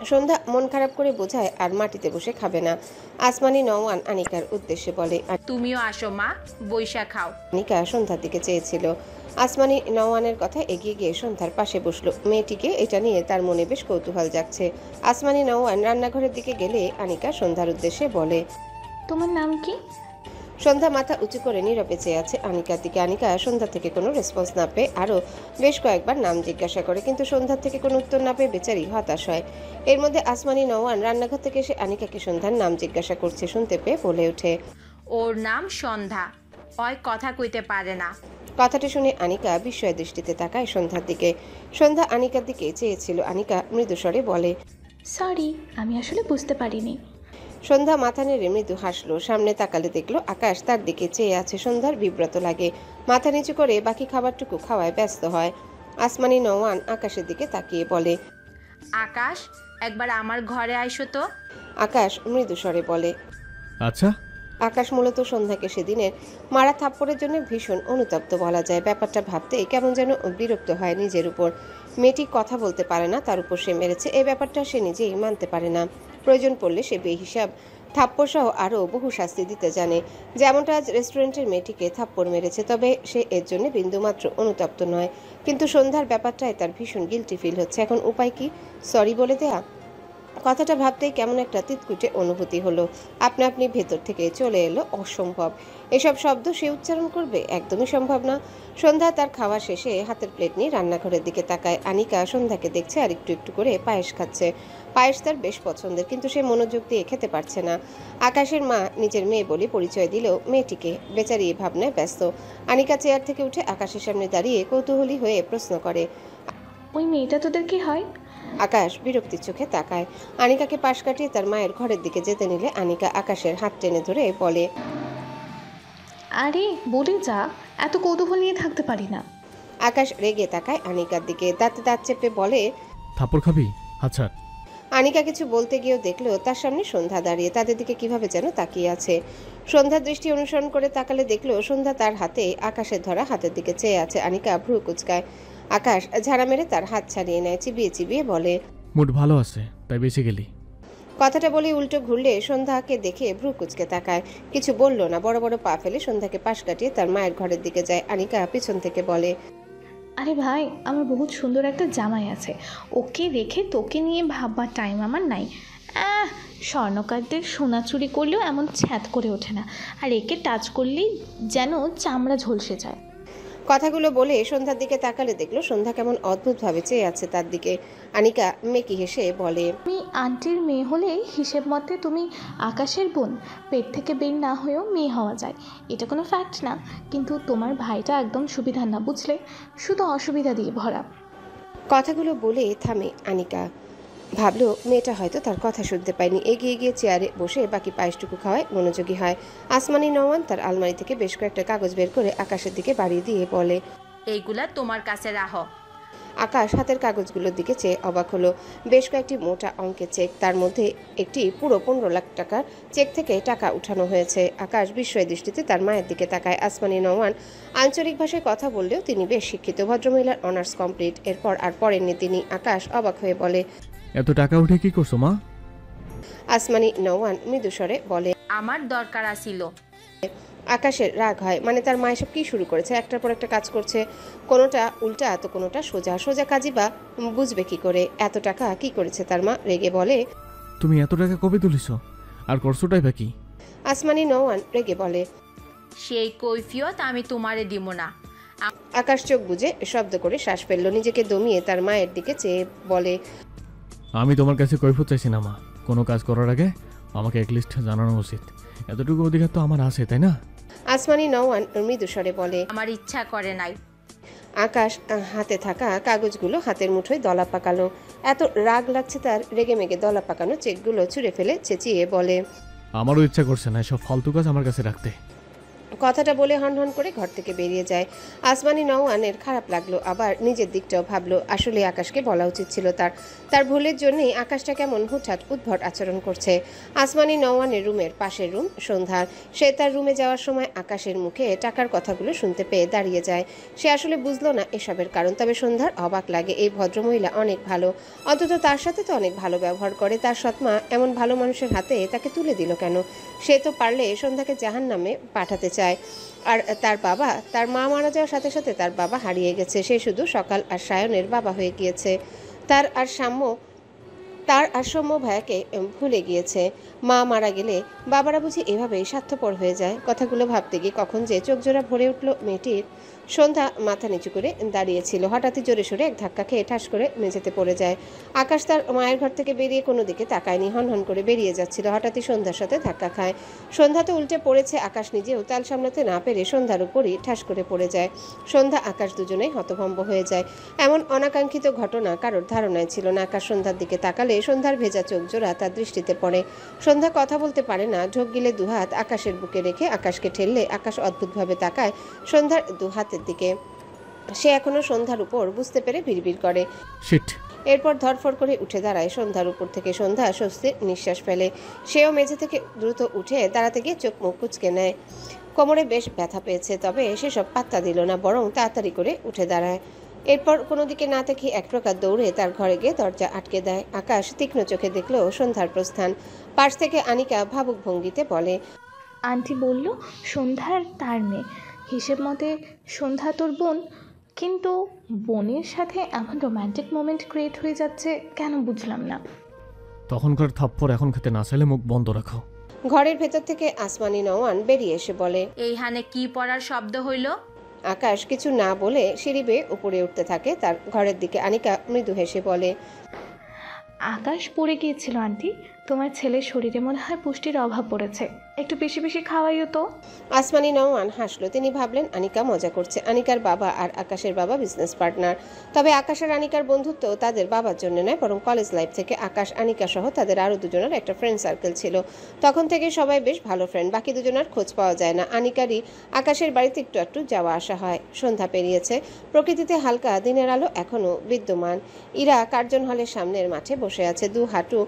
সন্ধ্যা মন খারাপ করে বোঝায় আর মাটিতে বসে খাবে না। আসমানি নওয়ান আনিকার উদ্দেশ্যে বলে, তুমিও আসো মা, বৈশা খাও। আনিকা সন্ধ্যার দিকে চেয়েছিল। আসমানি নওয়ানের কথা এগিয়ে গিয়ে সন্ধ্যার পাশে বসলো। মেয়েটিকে এটা নিয়ে তার মনে বেশ কৌতূহল জাগছে। আসমানি নওয়ান রান্নাঘরের দিকে গেলে আনিকা সন্ধ্যার উদ্দেশ্যে বলে, তোমার নাম কি? সন্ধ্যা মাথা উঁচু করে নীরবে চেয়ে আছে আনিকার দিকে। আনিকা সন্ধ্যা থেকে কোনো রেসপন্স না পেয়ে আরও বেশ কয়েকবার নাম জিজ্ঞাসা করে, কিন্তু সন্ধ্যার থেকে কোনো উত্তর না পেয়ে বেচারি হতাশ হয়। এর মধ্যে আসমানি নওয়ান রান্নাঘর থেকে এসে আনিকাকে সন্ধ্যার নাম জিজ্ঞাসা করছে শুনতে পেয়ে বলে ওঠে, ওর নাম সন্ধ্যা, ওই কথা কইতে পারে না। কথাটি শুনে আনিকা বিস্ময় দৃষ্টিতে তাকায় সন্ধ্যার দিকে। সন্ধ্যা আনিকার দিকে চেয়েছিল। আনিকা মৃদুস্বরে বলে, সরি, আমি আসলে বুঝতে পারিনি। সন্ধ্যা মাথা নেড়ে মৃদু হাসলো। সামনে তাকালে দেখলো আকাশ তার দিকে চেয়ে আছে। সন্ধ্যার বিব্রত লাগে। মাথা নিচু করে বাকি খাবারটুকু খাওয়ায় ব্যস্ত হয়। আসমানি নওয়ান আকাশের দিকে তাকিয়ে বলে, আকাশ, একবার আমার ঘরে আইসো তো। আকাশ মৃদুস্বরে বলে, আচ্ছা, আকাশ মূলত সন্ধ্যাকে সেদিনের মারা থাপ্পড়ের জন্য ভীষণ অনুতপ্ত বলা যায়। ব্যাপারটা ভাবতে কেমন যেন বিরক্ত হয় নিজের উপর। মেয়েটি কথা বলতে পারে না, তার উপর সে মেরেছে, এই ব্যাপারটা সে নিজেই মানতে পারে না। প্রয়োজন পড়লে সে বেহিসাব থাপ্পড় সহ আরও বহু শাস্তি দিতে জানে। যেমনটা আজ রেস্টুরেন্টের মেয়েটিকে থাপ্পড় মেরেছে, তবে সে এর জন্য বিন্দুমাত্র অনুতপ্ত নয়। কিন্তু সন্ধ্যার ব্যাপারটায় তার ভীষণ গিল্টি ফিল হচ্ছে। এখন উপায় কি? সরি বলে দেয়া? কথাটা ভাবতেই কেমন একটা তিতকুটে অনুভূতি হলো। আপনা আপনি ভেতর থেকে চলে এলো অসম্ভব। এসব শব্দ সে উচ্চারণ করবে? একদমই সম্ভব না। সন্ধ্যা তার খাওয়া শেষে হাতের প্লেট নিয়ে রান্নাঘরের দিকে তাকায়। আনিকা সন্ধ্যাকে দেখছে আর একটু একটু করে পায়েস খাচ্ছে। পায়েস তার বেশ পছন্দের, কিন্তু সে মনোযোগ দিয়ে খেতে পারছে না। আকাশের মা নিজের মেয়ে বলে পরিচয় দিলেও মেয়েটিকে বেচারি ভাবনায় ব্যস্ত। আনিকা চেয়ার থেকে উঠে আকাশের সামনে দাঁড়িয়ে কৌতূহলী হয়ে প্রশ্ন করে, ওই মেয়েটা তোদের কি হয়? আকাশ বিরক্তির চোখে তাকায়। আনিকাকে পাশ কাটিয়ে তার মায়ের ঘরের দিকে যেতে নিলে আনিকা আকাশের হাত টেনে ধরে বলে, আরে বলে যা, এত কৌতূহল নিয়ে থাকতে পারি না। আকাশ রেগে তাকায় আনিকার দিকে, দাঁতে দাঁত চেপে বলে, থাপ্পড় খাবি? আচ্ছা। আনিকা কিছু বলতে গিয়েও দেখলো তার সামনে সন্ধ্যা দাঁড়িয়ে, তাদের দিকে কিভাবে যেন তাকিয়ে আছে। সন্ধ্যার দৃষ্টি অনুসরণ করে তাকালে দেখলো সন্ধ্যা তার হাতে আকাশের ধরা হাতের দিকে চেয়ে আছে। আনিকা ভ্রু কুচকায়। আকাশ ঝাড়া মেরে তার হাত ছাড়িয়ে নেয়, চিবিয়ে চিবিয়ে বলে, মুড ভালো আছে তাই বেঁচে গেলি। কথাটা বলে উল্টো ঘুরলে সন্ধ্যাকে দেখে ভ্রু কুচকে তাকায়। কিছু বলল না, বড় বড় পা ফেলে সন্ধ্যাকে পাশ কাটিয়ে তার মায়ের ঘরের দিকে যায়। আনিকা পিছন থেকে বলে, আরে ভাই, আমার বহুত সুন্দর একটা জামাই আছে, ওকে রেখে তোকে নিয়ে ভাববার টাইম আমার নাই। স্বর্ণকারদের সোনা চুরি করলেও এমন ছ্যাদ করে ওঠে না, আর একে টাচ করলেই যেন চামড়া ঝলসে যায়। কথাগুলো বলে সন্ধ্যার দিকে তাকালে দেখলো সন্ধ্যা কেমন অদ্ভুতভাবে চেয়ে আছে তার দিকে। আনিকা মেকি হেসে বলে, তুমি আন্টির মেয়ে হলে হিসেব মতে তুমি আকাশের বোন। পেট থেকে বের না হয়েও মেয়ে হওয়া যায়, এটা কোনো ফ্যাক্ট না। কিন্তু তোমার ভাইটা একদম সুবিধার না, বুঝলে? শুধু অসুবিধা দিয়ে ভরা। কথাগুলো বলে থামে আনিকা। ভাবলো মেয়েটা হয়তো তার কথা শুনতে পায়নি। এগিয়ে গিয়ে চেয়ারে বসে বাকি পায়েসটুকু খাওয়ায় মনোযোগী হয়। আসমানি নওয়ান তার আলমারি থেকে বেশ কয়েকটা কাগজ বের করে আকাশের দিকে বাড়িয়ে দিয়ে বলে, এইগুলা তোমার কাছে রাখো। আকাশ হাতের কাগজগুলোর দিকে চেয়ে অবাক হলো। বেশ কয়েকটি মোটা অঙ্কের চেক, তার মধ্যে একটি পুরো 15 লাখ টাকার চেক থেকে টাকা উঠানো হয়েছে। আকাশ বিস্ময় দৃষ্টিতে তার মায়ের দিকে তাকায়। আসমানি নওয়ান আঞ্চলিক ভাষায় কথা বললেও তিনি বেশ শিক্ষিত। ভদ্রমহিলার অনার্স কমপ্লিট। এরপর আর পড়েননি তিনি। আকাশ অবাক হয়ে বলে, এত টাকা উঠে কি করছো মা? আসমানি নওয়ান মৃদুস্বরে বলে, আমার দরকার আছিল। আকাশের রাগ হয়, মানে তার মা এসব কি শুরু করেছে? একটার পর একটা কাজ করছে, কোনোটা উল্টা তো কোনোটা সোজা। সোজা কাজই বা বুঝবে কি করে? এত টাকা কি করেছে তার মা? রেগে বলে, তুমি এত টাকা কবে তুলিস আর করছোটাই বা কি? আসমানি নওয়ান রেগে বলে, সেই কৈফিয়ত আমি তোমারে দিব না। আকাশ চোখ বুজে শব্দ করে শ্বাস ফেলল, নিজেকে দমিয়ে তার মায়ের দিকে চেয়ে বলে, আমি তোমার কাছে কৈফিয়ত চাইছি না মা। কোনো কাজ করার আগে আমাকে একলিস্ট জানানো উচিত। এতটুকু অধিকার তো আমার আছে, তাই না? আসমানি নওয়ান মৃদুস্বরে বলে, আমার ইচ্ছা করে নাই। আকাশ হাতে থাকা কাগজগুলো হাতের মুঠোয় দলা পাকালো। এত রাগ লাগছে তার, রেগে মেগে দলা পাকানো চেকগুলো ছুঁড়ে ফেলে চেঁচিয়ে বলে, আমারও ইচ্ছা করছে না এসব ফালতু কাজ আমার কাছে রাখতে। কথাটা বলে হনহন করে ঘর থেকে বেরিয়ে যায়। আসমানি নওয়ানের খারাপ লাগলো, আবার নিজের দিকটাও ভাবলো। আসলে আকাশকে বলা উচিত ছিল তার ভুলের জন্যই আকাশটা কেমন হুটহাট উদ্ভট আচরণ করছে। আসমানি নওয়ানের রুমের পাশের রুম সন্ধ্যার। সে তার রুমে যাওয়ার সময় আকাশের মুখে টাকার কথাগুলো শুনতে পেয়ে দাঁড়িয়ে যায়। সে আসলে বুঝলো না এসবের কারণ, তবে সন্ধ্যার অবাক লাগে। এই ভদ্রমহিলা অনেক ভালো, অন্তত তার সাথে তো অনেক ভালো ব্যবহার করে। তার সৎমা এমন ভালো মানুষের হাতে তাকে তুলে দিল কেন? সে তো পারলে সন্ধ্যাকে জাহান্নামে পাঠাতে চায়। আর তার মা মারা যাওয়ার সাথে সাথে তার বাবা হারিয়ে গেছে। সে শুধু সকাল আর সায়নের বাবা হয়ে গিয়েছে। তার আর সৌম্য ভাইয়াকে ভুলে গিয়েছে। মা মারা গেলে বাবারা বুঝি এভাবেই স্বার্থপর হয়ে যায়। কথাগুলো ভাবতে গিয়ে কখন যে চোখ জোড়া ভরে উঠল মেয়েটির। সন্ধ্যা মাথা নিচু করে দাঁড়িয়েছিল, হঠাৎই জোরে সোরে এক ধাক্কা খেয়ে ঠাস করে মেঝেতে পড়ে যায়। আকাশ তার মায়ের ঘর থেকে বেরিয়ে কোনো দিকে তাকায়নি, হনহন করে বেরিয়ে যাচ্ছিল। হঠাৎই সন্ধ্যার সাথে ধাক্কা খায়। সন্ধ্যা তো উল্টে পড়েছে। আকাশ নিজেও তাল সামলাতে না পেরে সন্ধ্যার উপরই ঠাস করে পড়ে যায়। সন্ধ্যা আকাশ দুজনেই হতভম্ব হয়ে যায়। এমন অনাকাঙ্ক্ষিত ঘটনা কারোর ধারণায় ছিল না। আকাশ সন্ধ্যার দিকে তাকালে সন্ধ্যার ভেজা চোখ জোড়া তার দৃষ্টিতে পড়ে। সন্ধ্যা কথা বলতে পারে না, ঢোক গিলে দুহাত আকাশের বুকে রেখে আকাশকে ঠেললে আকাশ অদ্ভুতভাবে তাকায় সন্ধ্যার দুহাতের দিকে। সে এখনো সন্ধ্যার উপর বুঝতে পেরে বিড়বিড় করে, শিট। এরপর ধরফর করে উঠে দাঁড়ায় সন্ধ্যার উপর থেকে। সন্ধ্যা স্বস্তির নিঃশ্বাস ফেলে। সেও মেঝে থেকে দ্রুত উঠে দাঁড়াতে গিয়ে চোখ মুখ কুঁচকে নেয়। কোমরে বেশ ব্যথা পেয়েছে, তবে সেসব পাত্তা দিল না, বরং তাড়াতাড়ি করে উঠে দাঁড়ায়। এরপর কোনো দিকে না তাকি এক প্রকার দৌড়ে তার ঘরে গিয়ে দরজা আটকে দেয়। আকাশ তীক্ষ্ণ চোখে দেখল সন্ধ্যার প্রস্থান। পাশ থেকে আনিকা ভাবুক ভঙ্গিতে বলে, আন্টি বলল সন্ধ্যার তার মেয়ে, হিসেব মতে সন্ধ্যা তোর বোন, কিন্তু বোনের সাথে এমন রোম্যান্টিক মোমেন্ট ক্রিয়েট হয়ে যাচ্ছে কেন বুঝলাম না। তখনকার থাপ্পড় এখন খেতে না চাইলে মুখ বন্ধ রাখো। ঘরের ভেতর থেকে আসমানি নওয়ান বেরিয়ে এসে বলে, এইখানে কি পড়ার শব্দ হইল? আকাশ কিছু না বলে সিঁড়ি বেয়ে উপরে উঠতে থাকে তার ঘরের দিকে। আনিকা মৃদু হেসে বলে, আকাশ পড়ে গিয়েছিল আন্টি, তোমার ছেলের শরীরে মনে হয় পুষ্টির অভাব পড়েছে, একটু বেশি বেশি খাওয়াইও তো। আসমানি নওয়ান হাসলো। তিনি ভাবলেন আনিকা মজা করছে। আনিকার বাবা আর আকাশের বাবা বিজনেস পার্টনার। তবে আকাশ আর আনিকার বন্ধুত্ব তাদের বাবার জন্য নয়, বরং কলেজ লাইফ থেকে। আকাশ, আনিকা সহ তাদের আরও দুজনের একটা ফ্রেন্ড সার্কেল ছিল। তখন থেকে সবাই বেশ ভালো ফ্রেন্ড। বাকি দুজনের খোঁজ পাওয়া যায় না। আনিকারই আকাশের বাড়িতে একটু একটু যাওয়া আসা হয়। সন্ধ্যা পেরিয়েছে, প্রকৃতিতে হালকা দিনের আলো এখনও বিদ্যমান। ইরা কার্জন হলের সামনের মাঠে বসে আছে, দু হাঁটু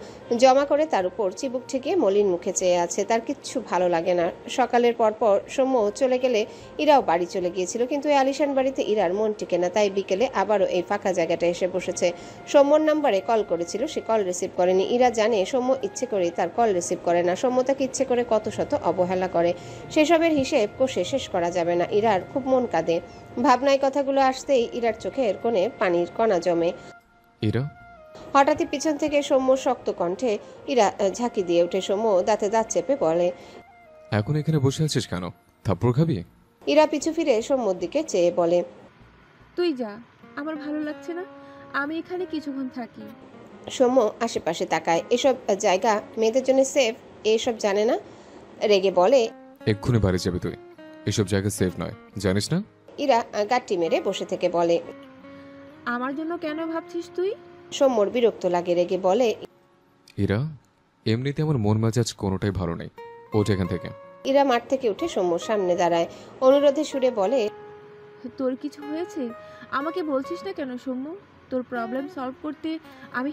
জমা করে তার উপর চিবুক ঠেকিয়ে মলিন মুখে চেয়ে আছে। তার কিচ্ছু ভালো লাগে না। সকালের পরপর সৌম্য চলে গেলে ইরাও বাড়ি চলে গিয়েছিল, কিন্তু এই আলিশান বাড়িতে ইরার মন টিকে না। তাই বিকেলে আবারও এই ফাঁকা জায়গাটা এসে বসেছে। সৌম্যর নাম্বারে কল করেছিল, সে কল রিসিভ করেনি। ইরা জানে সৌম্য ইচ্ছে করে তার কল রিসিভ করে না। সৌম্য তাকে ইচ্ছে করে কত শত অবহেলা করে, সেসবের হিসেব কষে শেষ করা যাবে না। ইরার খুব মন কাঁদে। ভাবনায় কথাগুলো আসতেই ইরার চোখের কোণে পানির কণা জমে। ইরা, হঠাৎই পিছন থেকে সৌম্য শক্ত কণ্ঠে ইরা ঝাঁকি দিয়ে উঠে। সৌম্য দাঁতে দাঁত চেপে বলে, এখন এখানে বসে আছিস কেন? থাপ্পড় খাবি? ইরা পিছু ফিরে সৌম্যর দিকে চেয়ে বলে, তুই যা, আমার ভালো লাগছে না, আমি এখানে কিছুক্ষণ থাকি। সৌম্য আশেপাশে তাকায়। এসব জায়গা মেয়েদের জন্য সেফ এসব জানে না। রেগে বলে, এক্ষুনি বাড়ি যাবি তুই, এসব জায়গা সেফ নয়, জানিস না? ইরা গাট্টি মেরে বসে থেকে বলে, আমার জন্য কেন ভাবছিস তুই? সৌম্যর বিরক্ত লাগে। রেগে বলে, ইরা, এমনিতে আমার মন মেজাজ কোনোটাই ভালো নেই, ওঠ এখান থেকে। ইরা মাঠ থেকে উঠে সৌম্যর সামনে দাঁড়ায়, অনুরোধে সুরে বলে, তোর কিছু হয়েছে? আমাকে বলছিস না কেন সৌম্য? তোর প্রবলেম সলভ করতে আমি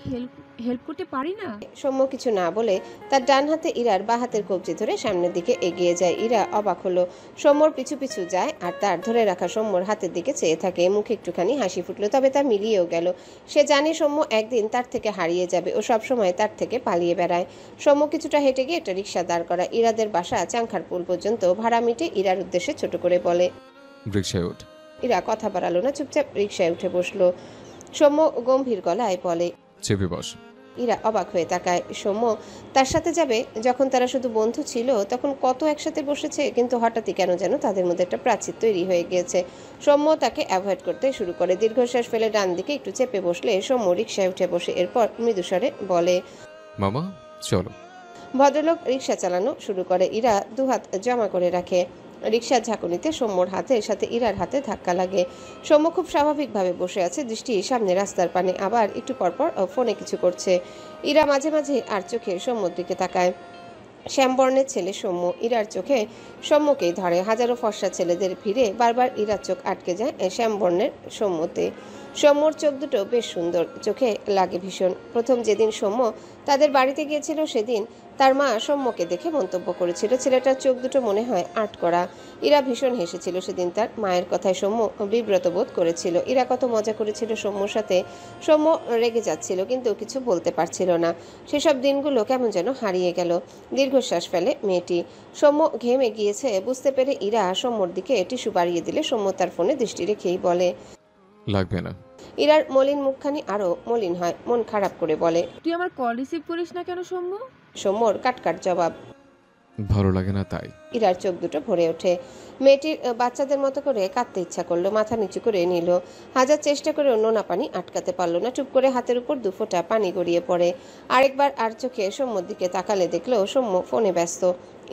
হেল্প করতে পারি না? সৌম্য কিছু না বলে তার ডান হাতে ইরার বাঁ হাতের কবজি ধরে সামনের দিকে এগিয়ে যায়। ইরা অবাক হলো। সৌম্যর পিছু পিছু যায় আর তার ধরে রাখা সৌম্যর হাতের দিকে চেয়ে থাকে। মুখে একটুখানি হাসি ফুটলো, তবে তা মিলিয়েও গেল। সে জানে সৌম্য একদিন তার থেকে হারিয়ে যাবে। ও সবসময় তার থেকে পালিয়ে বেড়ায়। সৌম্য কিছুটা হেঁটে গিয়ে একটা রিক্সা দাঁড় করা। ইরাদের বাসা চাংখার পুল পর্যন্ত। ভাড়া মিটে ইরার উদ্দেশ্যে ছোট করে বলে, রিক্সায় ওঠ। ইরা কথা বাড়ালো না, চুপচাপ রিক্সায় উঠে বসলো। সৌম্য গম্ভীর গলায় বলে, চেপে বস। ইরা অবাক হয়ে তাকায়। সৌম্য তার সাথে যাবে? যখন তারা শুধু বন্ধু ছিল তখন কত একসাথে বসেছে, কিন্তু হঠাৎই কেন যেন তাদের মধ্যে একটা প্রাচীর তৈরি হয়ে গিয়েছে। সৌম্য তাকে অ্যাভয়েড করতে শুরু করে। দীর্ঘশ্বাস ফেলে ডান দিকে একটু চেপে বসলে সৌম্য রিক্সায় উঠে বসে। এরপর মৃদুস্বরে বলে, মামা চলো। ভদ্রলোক রিক্সা চালানো শুরু করে। ইরা দুহাত জমা করে রাখে। রিক্সার ঝাঁকুনিতে সৌম্যর হাতের সাথে ইরার হাতে ধাক্কা লাগে। সৌম্য খুব স্বাভাবিকভাবে বসে আছে, দৃষ্টি সামনে রাস্তার পানে, আবার একটু পরপর ফোনে কিছু করছে। ইরা মাঝে মাঝে আর চোখে সৌম্যর দিকে তাকায়। শ্যামবর্ণের ছেলে সৌম্য। ইরার চোখে সৌম্যকেই ধরে। হাজারো ফর্সা ছেলেদের ভিড়ে বারবার ইরার চোখ আটকে যায় শ্যামবর্ণের সৌম্যতে। সৌম্যর চোখ দুটো বেশ সুন্দর, চোখে লাগে ভীষণ। প্রথম যেদিন সৌম্য তাদের বাড়িতে গিয়েছিল সেদিন তার মা সৌম্যকে দেখে মন্তব্য করেছিল, ছেলেটার চোখ দুটো মনে হয় আর্ট করা। ইরা ভীষণ হেসেছিল সেদিন তার মায়ের কথায়। সৌম্য বিব্রত বোধ করেছিল। ইরা কত মজা করেছিল সৌম্যর সাথে। সৌম্য রেগে যাচ্ছিল, কিন্তু কিছু বলতে পারছিল না। সেসব দিনগুলো কেমন যেন হারিয়ে গেল। দীর্ঘশ্বাস ফেলে মেয়েটি। সৌম্য ঘেমে গিয়েছে বুঝতে পেরে ইরা সৌম্যর দিকে টিস্যু বাড়িয়ে দিলে সৌম্য তার ফোনে দৃষ্টি রেখেই বলে, লাগবে না। ইরার মলিন মুখখানি আরো মলিন হয়। মন খারাপ করে বলে, তুই আমার কল রিসিভ করিস না কেন সৌম্য? সৌম্যর কাটকাট জবাব, ভালো লাগে না তাই। ইরার চোখ দুটো ভরে ওঠে। মেয়েটির বাচ্চাদের মতো করে কাঁদতে ইচ্ছা করলো। মাথা নিচু করে নিল। হাজার চেষ্টা করে নোনা পানি আটকাতে পারলো না। চুপ করে হাতের উপর দু ফোঁটা পানি গড়িয়ে পড়ে। আরেকবার আর চোখে সৌম্যর দিকে তাকালে দেখলো সৌম্য ফোনে ব্যস্ত।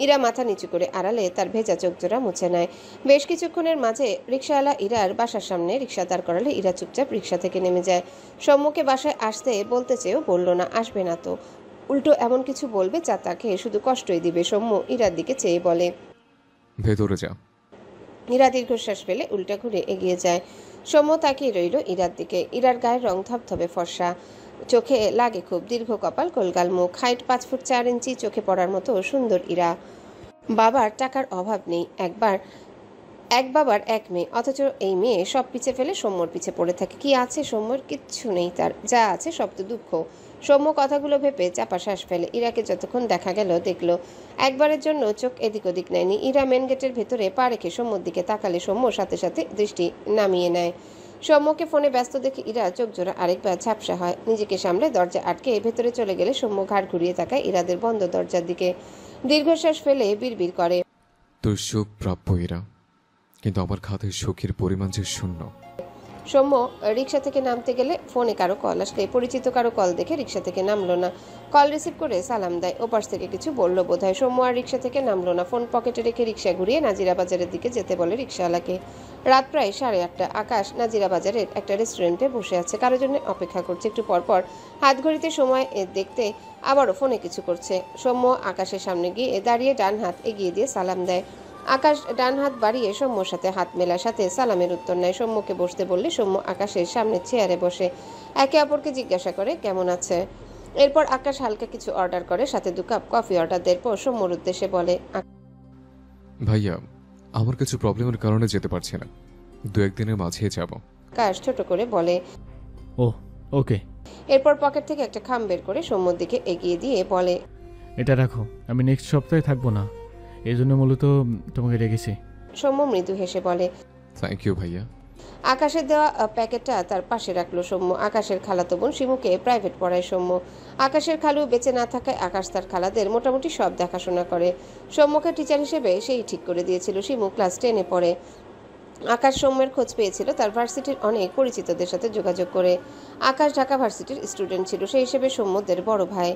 ইরা মাথা নিচু করে আড়ালে তার ভেজা চোখ জোড়া মুছে নেয়। বেশ কিছুক্ষণের মাঝে রিক্সাওয়ালা ইরার বাসার সামনে রিক্সা দাঁড় করালে ইরা চুপচাপ রিক্সা থেকে নেমে যায়। সৌম্যকে বাসায় আসতে বলতে চেয়েও বলল না, আসবে না তো, উল্টো এমন কিছু বলবে যা তাকে শুধু কষ্টই দিবে। সৌম্য ইরার দিকে চেয়ে বলে, ভেতরে যা। ইরা দীর্ঘশ্বাস ফেলে উল্টা ঘুরে এগিয়ে যায়। সৌম্য তাকিয়ে রইল ইরার দিকে। ইরার গায়ের রং ধবধবে ফর্সা, চোখে লাগে খুব, দীর্ঘ কপাল, গোলগাল মুখ, হাইট 5 ফুট 4 ইঞ্চি, চোখে পড়ার মতো সুন্দর ইরা। বাবার টাকার অভাব নেই, এক বাবার এক মেয়ে, অথচ এই মেয়ে সব পিছে ফেলে সৌম্যর পিছে পড়ে থাকে। কি আছে সৌম্যর? কিচ্ছু নেই তার, যা আছে সব তো দুঃখ। সৌম্য কথাগুলো ভেবে চাপা শ্বাস ফেলে। ইরাকে যতক্ষণ দেখা গেল দেখল, একবারের জন্য চোখ এদিক ওদিক নেয়নি। ইরা মেন গেটের ভেতরে পা রেখে সৌম্যর দিকে তাকালে সৌম্য সাথে সাথে দৃষ্টি নামিয়ে নেয়। সৌম্যকে ফোনে ব্যস্ত দেখে ইরা চোখ জোড়া আরেকবার ঝাপসা হয়। নিজেকে সামলে দরজা আটকে ভেতরে চলে গেলে সৌম্য ঘাড় ঘুরিয়ে তাকায় ইরাদের বন্ধ দরজার দিকে। দীর্ঘশ্বাস ফেলে বিড়বিড় করে, তোর সুখ প্রাপ্য এরা, কিন্তু আমার খাতায় সুখের পরিমাণ যে শূন্য। সৌম্য রিক্সা থেকে নামতে গেলে ফোনে কারো কল আসলে পরিচিত কারো কল দেখে রিক্সা থেকে নামলো না। কল রিসিভ করে সালাম দেয়। ওপাশ থেকে কিছু বলল বোধহয়। সৌম্য আর রিক্সা থেকে নামলো না। ফোন পকেটে রেখে রিক্সা ঘুরিয়ে নাজিরা বাজারের দিকে যেতে বলে রিক্সাওয়ালাকে। রাত প্রায় 8:30। আকাশ নাজিরা বাজারের একটা রেস্টুরেন্টে বসে আছে, কারোর জন্য অপেক্ষা করছে। একটু পরপর হাত ঘড়িতে সময় দেখতে আবারও ফোনে কিছু করছে। সৌম্য আকাশের সামনে গিয়ে দাঁড়িয়ে ডান হাত এগিয়ে দিয়ে সালাম দেয়। আকাশ ডান হাত বাড়িয়ে সৌম্যর সাথে হাত মেলার সাথে সালামের উত্তর নেয়। সৌম্যকে বসতে বললে সৌম্য আকাশের সামনে চেয়ারে বসে একে অপরকে জিজ্ঞাসা করে কেমন আছে। এরপর আকাশ হালকা কিছু অর্ডার করে, সাথে 2 কাপ কফি অর্ডার দেওয়ার পর সৌম্যর উদ্দেশ্যে বলে, ভাইয়া, আমার কিছু প্রবলেমের কারণে যেতে পারছি না, 2-1 দিনের মাঝেই যাব। আকাশ ছোট করে বলে, ও ওকে। এরপর পকেট থেকে একটা খাম বের করে সৌম্যর দিকে এগিয়ে দিয়ে বলে, এটা রাখো, আমি নেক্সট সপ্তাহে থাকবো না, এই জন্য মূলত তোমাকে রেখেছি। সৌম্য মৃদু হেসে বলে, থ্যাংক ইউ ভাইয়া। আকাশের দেওয়া প্যাকেটটা তার পাশে রাখলো সৌম্য। আকাশের খালাতো বোন শিমুকে প্রাইভেট পড়ায় সৌম্য। আকাশের খালু বেঁচে না থাকায় আকাশ তার খালাদের মোটামুটি সব দেখাশোনা করে। সৌম্যকে টিচার হিসেবে সেই ঠিক করে দিয়েছিল। শিমু ক্লাস 10-এ পড়ে। আকাশ সৌম্যের খোঁজ পেয়েছিল তার ভার্সিটির অনেক পরিচিতদের সাথে যোগাযোগ করে। আকাশ ঢাকা ভার্সিটির স্টুডেন্ট ছিল, সেই হিসেবে সৌম্যদের বড় ভাই।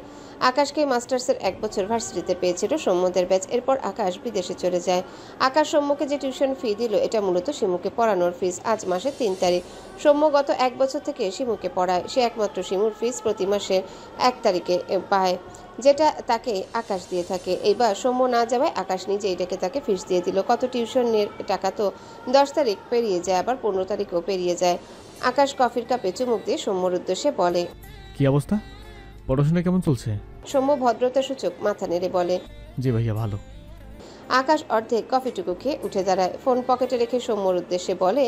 আকাশকে মাস্টার্সের 1 বছর ভার্সিটিতে পেয়েছিল সৌম্যদের ব্যাচ। এরপর আকাশ বিদেশে চলে যায়। আকাশ সৌম্যকে যে টিউশন ফি দিল এটা মূলত শিমুকে পড়ানোর ফিস। আজ মাসের 3 তারিখ। সৌম্য গত 1 বছর থেকে শিমুকে পড়ায়। সে একমাত্র শিমুর ফিস প্রতি মাসের 1 তারিখে পায়, যেটা তাকে আকাশ দিয়ে থাকে। এইবার সৌম্য না যাওয়ায় আকাশ নিজেই ডেকে তাকে ফিস দিয়ে দিল। কত টিউশনের টাকা তো 10 তারিখ পেরিয়ে যায়, আবার 15 তারিখও পেরিয়ে যায়। আকাশ কফির কাপে চুমুক দিয়ে সৌম্যর উদ্দেশ্যে বলে, কি অবস্থা, পড়াশোনা কেমন চলছে? সৌম্য ভদ্রতা সূচক মাথা নেড়ে বলে, জি ভাইয়া ভালো। আকাশ অর্ধেক কফিটুকু খেয়ে উঠে দাঁড়ায়। ফোন পকেটে রেখে সৌম্যর উদ্দেশ্যে বলে,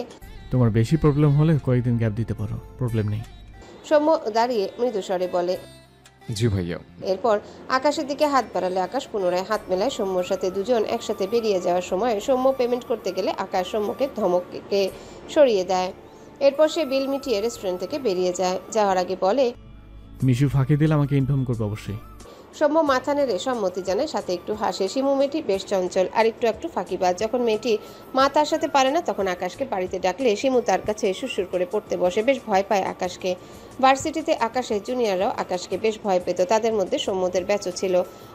তোমার বেশি প্রবলেম হলে কয়েকদিন গ্যাপ দিতে পারো, প্রবলেম নেই। সৌম্য দাঁড়িয়ে মৃদু স্বরে বলে, জি ভাইয়া। এরপর আকাশের দিকে হাত বাড়ালে আকাশ পুনরায় হাত মেলায় সৌম্যর সাথে। দুজন একসাথে বেরিয়ে যাওয়ার সময় সৌম্য পেমেন্ট করতে গেলে আকাশ সৌম্যকে ধমকে সরিয়ে দেয়। এরপর সে বিল মিটিয়ে রেস্টুরেন্ট থেকে বেরিয়ে যায়। যাওয়ার আগে বলে, মিশু ফাঁকি দিলে আমাকে ইনফর্ম করবে অবশ্যই। সৌম্য মাথা নেড়ে সম্মতি জানায়, সাথে একটু হাসে। শিমু মেয়েটি বেশ চঞ্চল আর একটু ফাঁকিবাজ। যখন মেয়েটি মা তার সাথে পারে না তখন আকাশকে বাড়িতে ডাকলে শিমু তার কাছে সুরসুর করে পড়তে বসে। বেশ ভয় পায় আকাশকে। ভার্সিটিতে আকাশের জুনিয়ররাও আকাশকে বেশ ভয় পেত। তাদের মধ্যে সৌম্যদের ব্যাচও ছিল।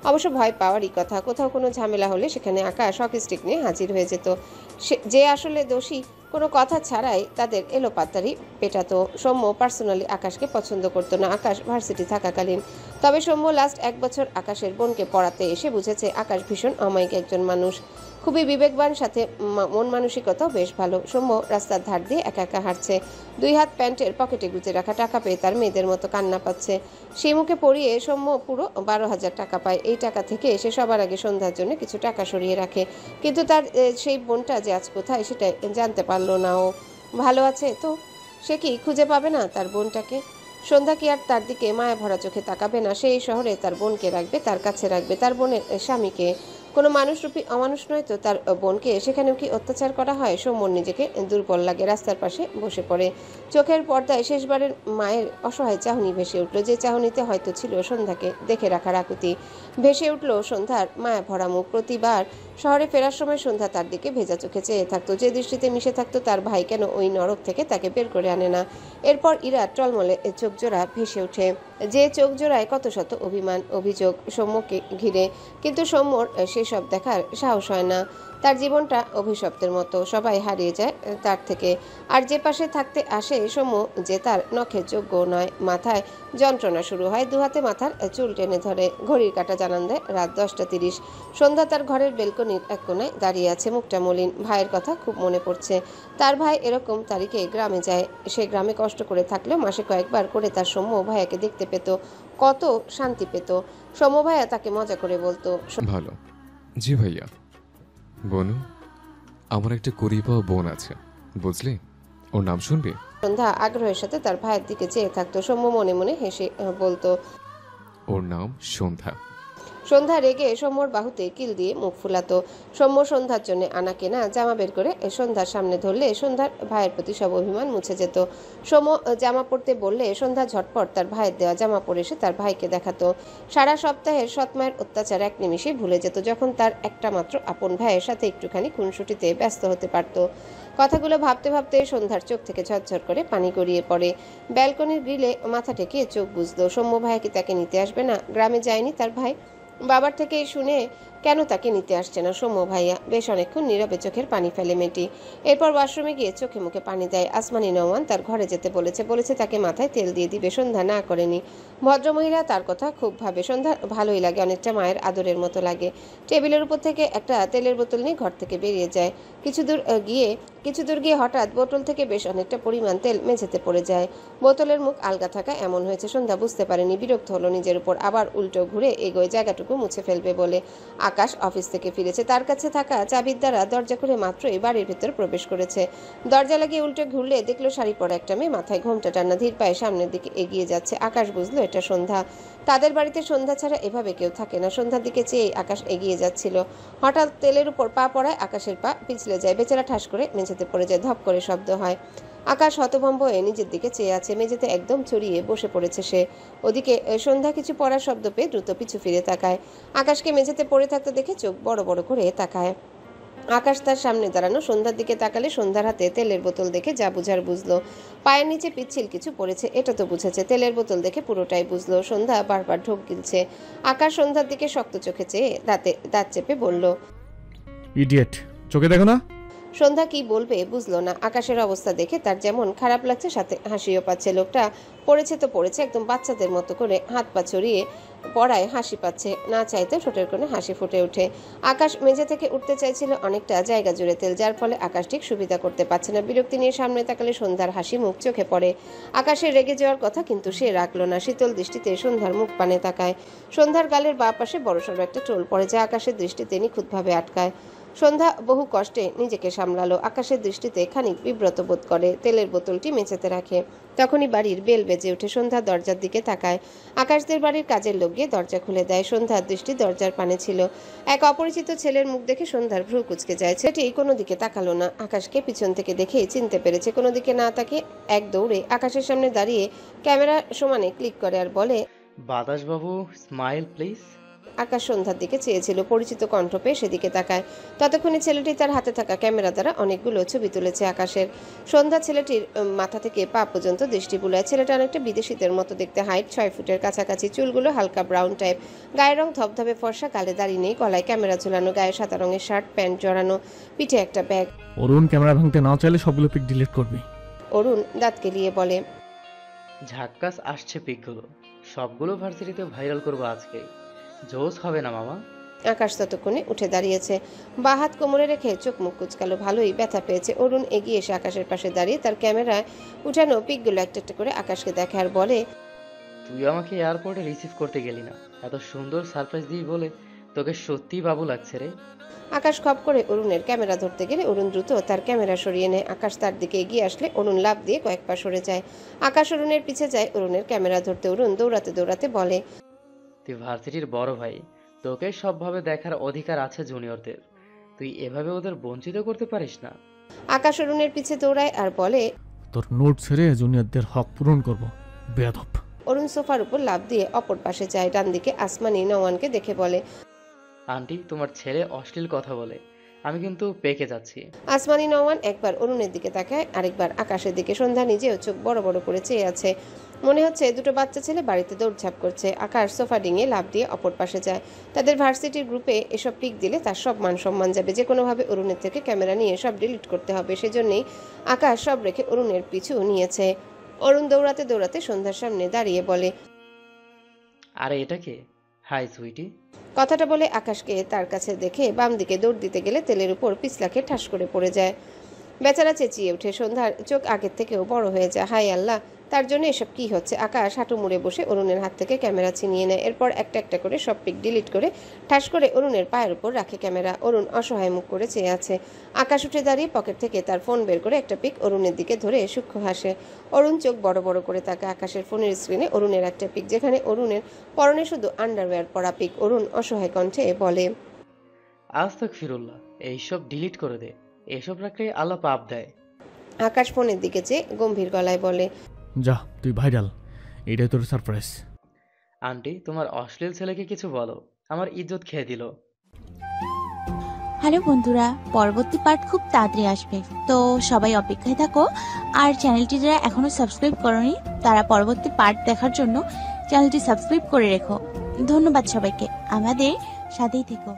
অবশ্য ভয় পাওয়ারই কথা। কোথাও কোনো ঝামেলা হলে সেখানে আকাশ হকি স্টিক নিয়ে হাজির হয়ে যেত। যে আসলে দোষী কোনো কথা ছাড়াই তাদের এলোপাতারি পেটাতো। সৌম্য পার্সোনালি আকাশকে পছন্দ করতো না আকাশ ভার্সিটি থাকাকালীন। তবে সৌম্য লাস্ট 1 বছর আকাশের বোনকে পড়াতে এসে বুঝেছে আকাশ ভীষণ অমায়িক একজন মানুষ, খুবই বিবেকবান, সাথে মন মানসিকতাও বেশ ভালো। সৌম্য রাস্তার ধার দিয়ে একা একা হাঁটছে। 2 হাত প্যান্টের পকেটে গুজে রাখা টাকা পেয়ে তার মেয়েদের মতো কান্না পাচ্ছে। সেই মুখে পড়িয়ে সৌম্য পুরো 12,000 টাকা পায়। এই টাকা থেকে সে সবার আগে সন্ধ্যার জন্য কিছু টাকা সরিয়ে রাখে। কিন্তু তার সেই বোনটা যে আজ কোথায় সেটা জানতে পারলো না ও। ভালো আছে তো? সে কি খুঁজে পাবে না তার বোনটাকে? সন্ধ্যা কি আর তার দিকে মায়া ভরা চোখে তাকাবে না? সেই শহরে তার বোনকে রাখবে, তার কাছে রাখবে। তার বোনের স্বামীকে কোনো মানুষরূপী অমানুষ নয় তো তার বোনকে সেখানেও কি অত্যাচার করা হয়? সৌম্যর নিজেকে দুর্বল লাগে। রাস্তার পাশে বসে পড়ে। চোখের পর্দায় শেষবারের মায়ের অসহায় চাহনি ভেসে উঠল, যে চাহনিতে হয়তো ছিল সন্ধ্যাকে দেখে রাখার আকুতি। ভেসে উঠল সন্ধ্যার মায়া ভরা মুখ। প্রতিবার শহরে ফেরার সময় সন্ধ্যা তার দিকে ভেজা চোখে চেয়ে থাকতো। যে দৃষ্টিতে মিশে থাকতো তার ভাই কেন ওই নরক থেকে তাকে বের করে আনে না। এরপর ইরা টলমলে চোখ জোড়া ভেসে ওঠে, যে চোখ জোড়ায় কত শত অভিমান অভিযোগ সৌম্যকে ঘিরে। কিন্তু সৌম্যর সেসব দেখার সাহস হয় না। তার জীবনটা অভিশপ্তের মতো, সবাই হারিয়ে যায় তার থেকে। আর যে পাশে থাকতে আসে সমু, যে তার নখের যোগ্য নয়। মাথায় যন্ত্রণা শুরু হয়, দুহাতে মাথার চুল টেনে ধরে। ঘড়ির কাঁটা জানান দেয় রাত 10টা 30। সন্ধ্যা তার ঘরের বেলকনির এক কোনায় দাঁড়িয়ে আছে, মুখটা মলিন। ভাইয়ের কথা খুব মনে পড়ছে। তার ভাই এরকম তারিখে গ্রামে যায়। সে গ্রামে কষ্ট করে থাকলেও মাসে কয়েকবার করে তার সৌম্য ভাইয়াকে দেখতে পেত, কত শান্তি পেত। সৌম্য ভাইয়া তাকে মজা করে বলতো, ভালো। জি ভাইয়া। বনু, আমার একটা কড়ি পাওয়া বোন আছে, বুঝলি? ওর নাম শুনবি? সন্ধ্যা আগ্রহের সাথে তার ভাইয়ের দিকে চেয়ে থাকতো। সৌম্য মনে মনে হেসে বলতো, ওর নাম সন্ধ্যা। সন্ধ্যা রেগে সৌম্যর বাহুতে কিল দিয়ে মুখ ফুলাতো। সৌম্য সন্ধ্যার জন্য আনা কেনা জামা বের করে সন্ধ্যার সামনে ধরলে সন্ধ্যার ভাইয়ের প্রতি সব অভিমান মুছে যেত। সৌম্য জামা পরতে বললে সন্ধ্যা ঝটপট তার ভাইয়ের দেওয়া জামা পরে এসে তার ভাইকে দেখাতো। সারা সপ্তাহের সৎমায়ের অত্যাচার এক নিমিষে ভুলে যেত যখন তার একটা মাত্র আপন ভাইয়ের সাথে একটুখানি খুনসুটিতে ব্যস্ত হতে পারত। কথাগুলো ভাবতে ভাবতে সন্ধ্যার চোখ থেকে ঝরঝর করে পানি গড়িয়ে পড়ে। ব্যালকনির গ্রিলে মাথা ঠেকিয়ে চোখ বুঝলো। সৌম্য ভাইয়া কি তাকে নিতে আসবে না? গ্রামে যায়নি তার ভাই? বাবার থেকে শুনে কেন তাকে নিতে আসছে না সৌম্য ভাইয়া? বেশ অনেকক্ষণ নীরবে চোখের পানি ফেলে মেয়েটি। এরপর ওয়াশরুমে গিয়ে চোখে মুখে পানি দেয়। আসমানি নওয়ান তার ঘরে যেতে বলেছে তাকে মাথায় তেল দিয়ে দিবে। সন্ধ্যা না করেনি। ভদ্রমহিলা তার কথা খুব ভাবে। সন্ধ্যা ভালোই লাগে, অনেকটা মায়ের আদরের মতো লাগে। টেবিলের উপর থেকে একটা তেলের বোতল নিয়ে ঘর থেকে বেরিয়ে যায়। কিছু দূর গিয়ে হঠাৎ বোতল থেকে বেশ অনেকটা পরিমাণ তেল মেঝেতে পড়ে যায়। বোতলের মুখ আলগা থাকা এমন হয়েছে সন্ধ্যা বুঝতে পারেনি। বিরক্ত হলো নিজের উপর। আবার উল্টো ঘুরে এগোয় জায়গাটুকু মুছে ফেলবে বলে। আকাশ অফিস থেকে ফিরেছে। তার কাছে থাকা চাবির দ্বারা দরজা খুলে মাত্রই বাড়ির ভেতর প্রবেশ করেছে। দরজা লাগিয়ে উল্টে ঘুরলে দেখলো শাড়ি পরা একটা মেয়ে মাথায় ঘোমটা টানা ধীর পায়ে সামনের দিকে এগিয়ে যাচ্ছে। আকাশ বুঝলো এটা সন্ধ্যা। তাদের বাড়িতে সন্ধ্যা ছাড়া এভাবে কেউ থাকে না। সন্ধ্যার দিকে চেয়ে আকাশ এগিয়ে যাচ্ছিল। হঠাৎ তেলের উপর পা পড়ায় আকাশের পা পিছলে যায়। বেচারা ঠাস করে মেঝেতে পড়ে যায়। ধপ করে শব্দ হয়। আকাশ হতভম্ব হয়ে নিজের দিকে চেয়ে আছে। মেঝেতে একদম ছড়িয়ে বসে পড়েছে সে। ওদিকে সন্ধ্যা কিছু পড়ার শব্দ পেয়ে দ্রুত পিছু ফিরে তাকায়। আকাশকে মেঝেতে পড়ে থাকতে দেখে চোখ বড় বড় করে তাকায়। আকাশ তার সামনে দাঁড়ানো। সন্ধ্যার দিকে তাকালে সন্ধ্যার হাতে তেলের বোতল দেখে যা বুঝার বুঝলো। পায়ের নিচে পিচ্ছিল কিছু পড়েছে, এটা তো বুঝেছে। তেলের বোতল দেখে পুরোটাই বুঝলো। সন্ধ্যা বারবার ঢোক গিলছে। আকাশ সন্ধ্যার দিকে শক্ত চোখে চেয়ে দাঁত চেপে বলল, ইডিয়েট, চোখে দেখো না? সন্ধ্যা কি বলবে বুঝলো না। আকাশের অবস্থা দেখে তার যেমন খারাপ লাগছে সাথে হাসিও পাচ্ছে। লোকটা পড়েছে তো পড়েছে, একদম বাচ্চাদের মতো করে হাত পা ছড়িয়ে পড়ায় হাসি পাচ্ছে। না চাইতে ঠোঁটের কোণে হাসি ফুটে ওঠে। আকাশ মেঝে থেকে উঠতে চাইছিল অনেকটা জায়গা জুড়ে তেল, যার ফলে আকাশ ঠিক সুবিধা করতে পারছে না। বিরক্তি নিয়ে সামনে তাকালে সন্ধ্যার হাসি মুখ চোখে পড়ে। আকাশের রেগে যাওয়ার কথা কিন্তু সে রাখলো না। শীতল দৃষ্টিতে সন্ধ্যার মুখ পানে তাকায়। সন্ধ্যার গালের বাঁ পাশে বড়সড় একটা টোল পড়ে, যা আকাশের দৃষ্টিতে নিখুঁতভাবে আটকায়। সন্ধ্যা বহু কষ্টে নিজেকে সামলালো। আকাশের দৃষ্টিতে খানিক বিব্রত বোধ করে। তেলের বোতলটি মেঝেতে রাখে। তখনই বাড়ির বেল বেজে ওঠে। সন্ধ্যা দরজার দিকে তাকায়। আকাশদের বাড়ির কাজের লোক গিয়ে দরজা খুলে দেয়। সন্ধ্যার দৃষ্টি দরজার পানে ছিল। এক অপরিচিত ছেলের মুখ দেখে সন্ধ্যার ভ্রু কুঁচকে যায়। ছেলেটি কোনো দিকে তাকালো না। আকাশকে পিছন থেকে দেখেই চিনতে পেরেছে। কোনো দিকে না তাকিয়ে এক দৌড়ে আকাশের সামনে দাঁড়িয়ে ক্যামেরা সমানে ক্লিক করে আর বলে, বাতাসবাবু, স্মাইল প্লিজ। আকাশ সন্ধ্যার দিকে চেয়েছিল। পরিচিত কণ্ঠ পেয়ে সেদিকে তাকায়। ততক্ষণে ছেলেটি তার হাতে থাকা ক্যামেরা দ্বারা অনেকগুলো ছবি তুলেছে আকাশের। সন্ধ্যা ছেলেটির মাথা থেকে পা পর্যন্ত দৃষ্টি বুলায়। ছেলেটা অনেকটা বিদেশিদের মতো দেখতে। হাইট 6 ফুটের কাছাকাছি। চুলগুলো হালকা ব্রাউন টাইপ। গায়ের রং ধবধবে ফর্সা। গালে দাড়ি নেই। গলায় ক্যামেরা ঝুলানো। গায়ে সাদা রঙের শার্ট প্যান্ট জড়ানো। পিঠে একটা ব্যাগ। অরুণ ক্যামেরা ভাঙতে না চাইলে সবগুলো পিক ডিলিট করবি। অরুণ দাঁত কেলিয়ে বলে, ঝাক্কাস আসছে পিকগুলো, সবগুলো ভার্সিটিতে ভাইরাল করবো আজকে। জোস হবে না মামা? আকাশ ততক্ষণে উঠে দাঁড়িয়েছে। বাঁ হাত কোমরে রেখে চোখ মুখ কুচকালো। ভালোই ব্যথা পেয়েছে। অরুণ এগিয়ে এসে আকাশের পাশে দাঁড়িয়ে তার ক্যামেরায় উঠানো পিকগুলো একটা একটা করে আকাশকে দেখে আর বলে, তুই আমাকে এয়ারপোর্টে রিসিভ করতে গেলি না, এত সুন্দর সারপ্রাইজ দিই বলে তোকে সত্যিই বাবু লাগছে রে। আকাশ খপ করে অরুণের ক্যামেরা ধরতে গেলে অরুণ দ্রুত তার ক্যামেরা সরিয়ে নেয়। আকাশ তার দিকে এগিয়ে আসলে অরুণ লাফ দিয়ে কয়েক পা সরে যায়। আকাশ অরুণের পিছে যায় অরুণের ক্যামেরা ধরতে। অরুণ দৌড়াতে দৌড়াতে বলে, তুই ভার্সিটির বড় ভাই, তোকে সবভাবে দেখার অধিকার আছে জুনিয়রদের। তুই এভাবে ওদের বঞ্চিত করতে পারিস না। আকাশ অরুণের পিছে দৌড়ায় আর বলে, তোর নোট ছেড়ে জুনিয়রদের হক পূরণ করব, বেয়াদব। অরুণ সোফার উপর লাফ দিয়ে অপর পাশে যায়। ডান দিকে আসমানি নওয়ানকে দেখে বলে, আন্টি, তোমার ছেলে অশ্লীল কথা বলে, আমি কিন্তু পেকে যাচ্ছি। আসমানি নওয়ান একবার অরুণের দিকে তাকায়, আরেকবার আকাশের দিকে। সন্ধ্যা নিজেও চোখ বড় বড় করে চেয়ে আছে। মনে হচ্ছে দুটো বাচ্চা ছেলে বাড়িতে দৌড়ঝাঁপ করছে। আকাশ সোফা ডিঙে লাফ দিয়ে অপর পাশে যায়। তাদের ভার্সিটির গ্রুপে এসব পিক দিলে তার সব মান সম্মান যাবে। যে কোনোভাবে অরুণের থেকে ক্যামেরা নিয়ে সব ডিলিট করতে হবে। সেজন্যই আকাশ সব রেখে অরুণের পিছু নিয়েছে। অরুণ দৌড়াতে দৌড়াতে সন্ধ্যার সামনে দাঁড়িয়ে বলে, আরে এটা কে? হাই সুইটি। কথাটা বলে আকাশকে তার কাছে দেখে বাম দিকে দৌড় দিতে গেলে তেলের উপর পিছলাকে ঠাস করে পড়ে যায়। বেচারা চেঁচিয়ে ওঠে। সন্ধ্যার চোখ আগের থেকেও বড় হয়ে যায়। হায় আল্লাহ, তার জন্য এসব কি হচ্ছে? আকাশ হাঁটু মুড়ে বসে অরুণের হাত থেকে ক্যামেরা ছিনিয়ে নেয়। এরপর একটা একটা করে সব পিক ডিলিট করে ঠাস করে অরুণের পায়ের উপর রাখে ক্যামেরা। অরুণ অসহায় মুখ করে চেয়ে আছে। আকাশ উঠে দাঁড়িয়ে পকেট থেকে তার ফোন বের করে একটা পিক অরুণের দিকে ধরে সূক্ষ্ম হাসে। অরুণ চোখ বড় বড় করে তাকায় আকাশের ফোনের স্ক্রিনে অরুণের একটা পিক, যেখানে অরুণের পরনে শুধু আন্ডারওয়্যার পরা পিক। অরুণ অসহায় কণ্ঠে বলে, আস্তাগফিরুল্লাহ, এইসব ডিলিট করে দে। এসব রাখলে আল্লাহ পাপ দেয়। আকাশ ফোনের দিকে চেয়ে গম্ভীর গলায় বলে, যা, তুই ভাইরাল, এটাই তোর সারপ্রাইজ। আন্টি, তোমার অশ্লীল ছেলেকে কিছু বলো, আমার ইজ্জত খেয়ে দিল। হ্যালো বন্ধুরা, পরবর্তী পার্ট খুব তাড়াতাড়ি আসবে, তো সবাই অপেক্ষায় থাকো। আর চ্যানেলটি যারা এখনো সাবস্ক্রাইব করোনি তারা পরবর্তী পার্ট দেখার জন্য চ্যানেলটি সাবস্ক্রাইব করে রেখো। ধন্যবাদ সবাইকে, আমাদের সাথেই থেকো।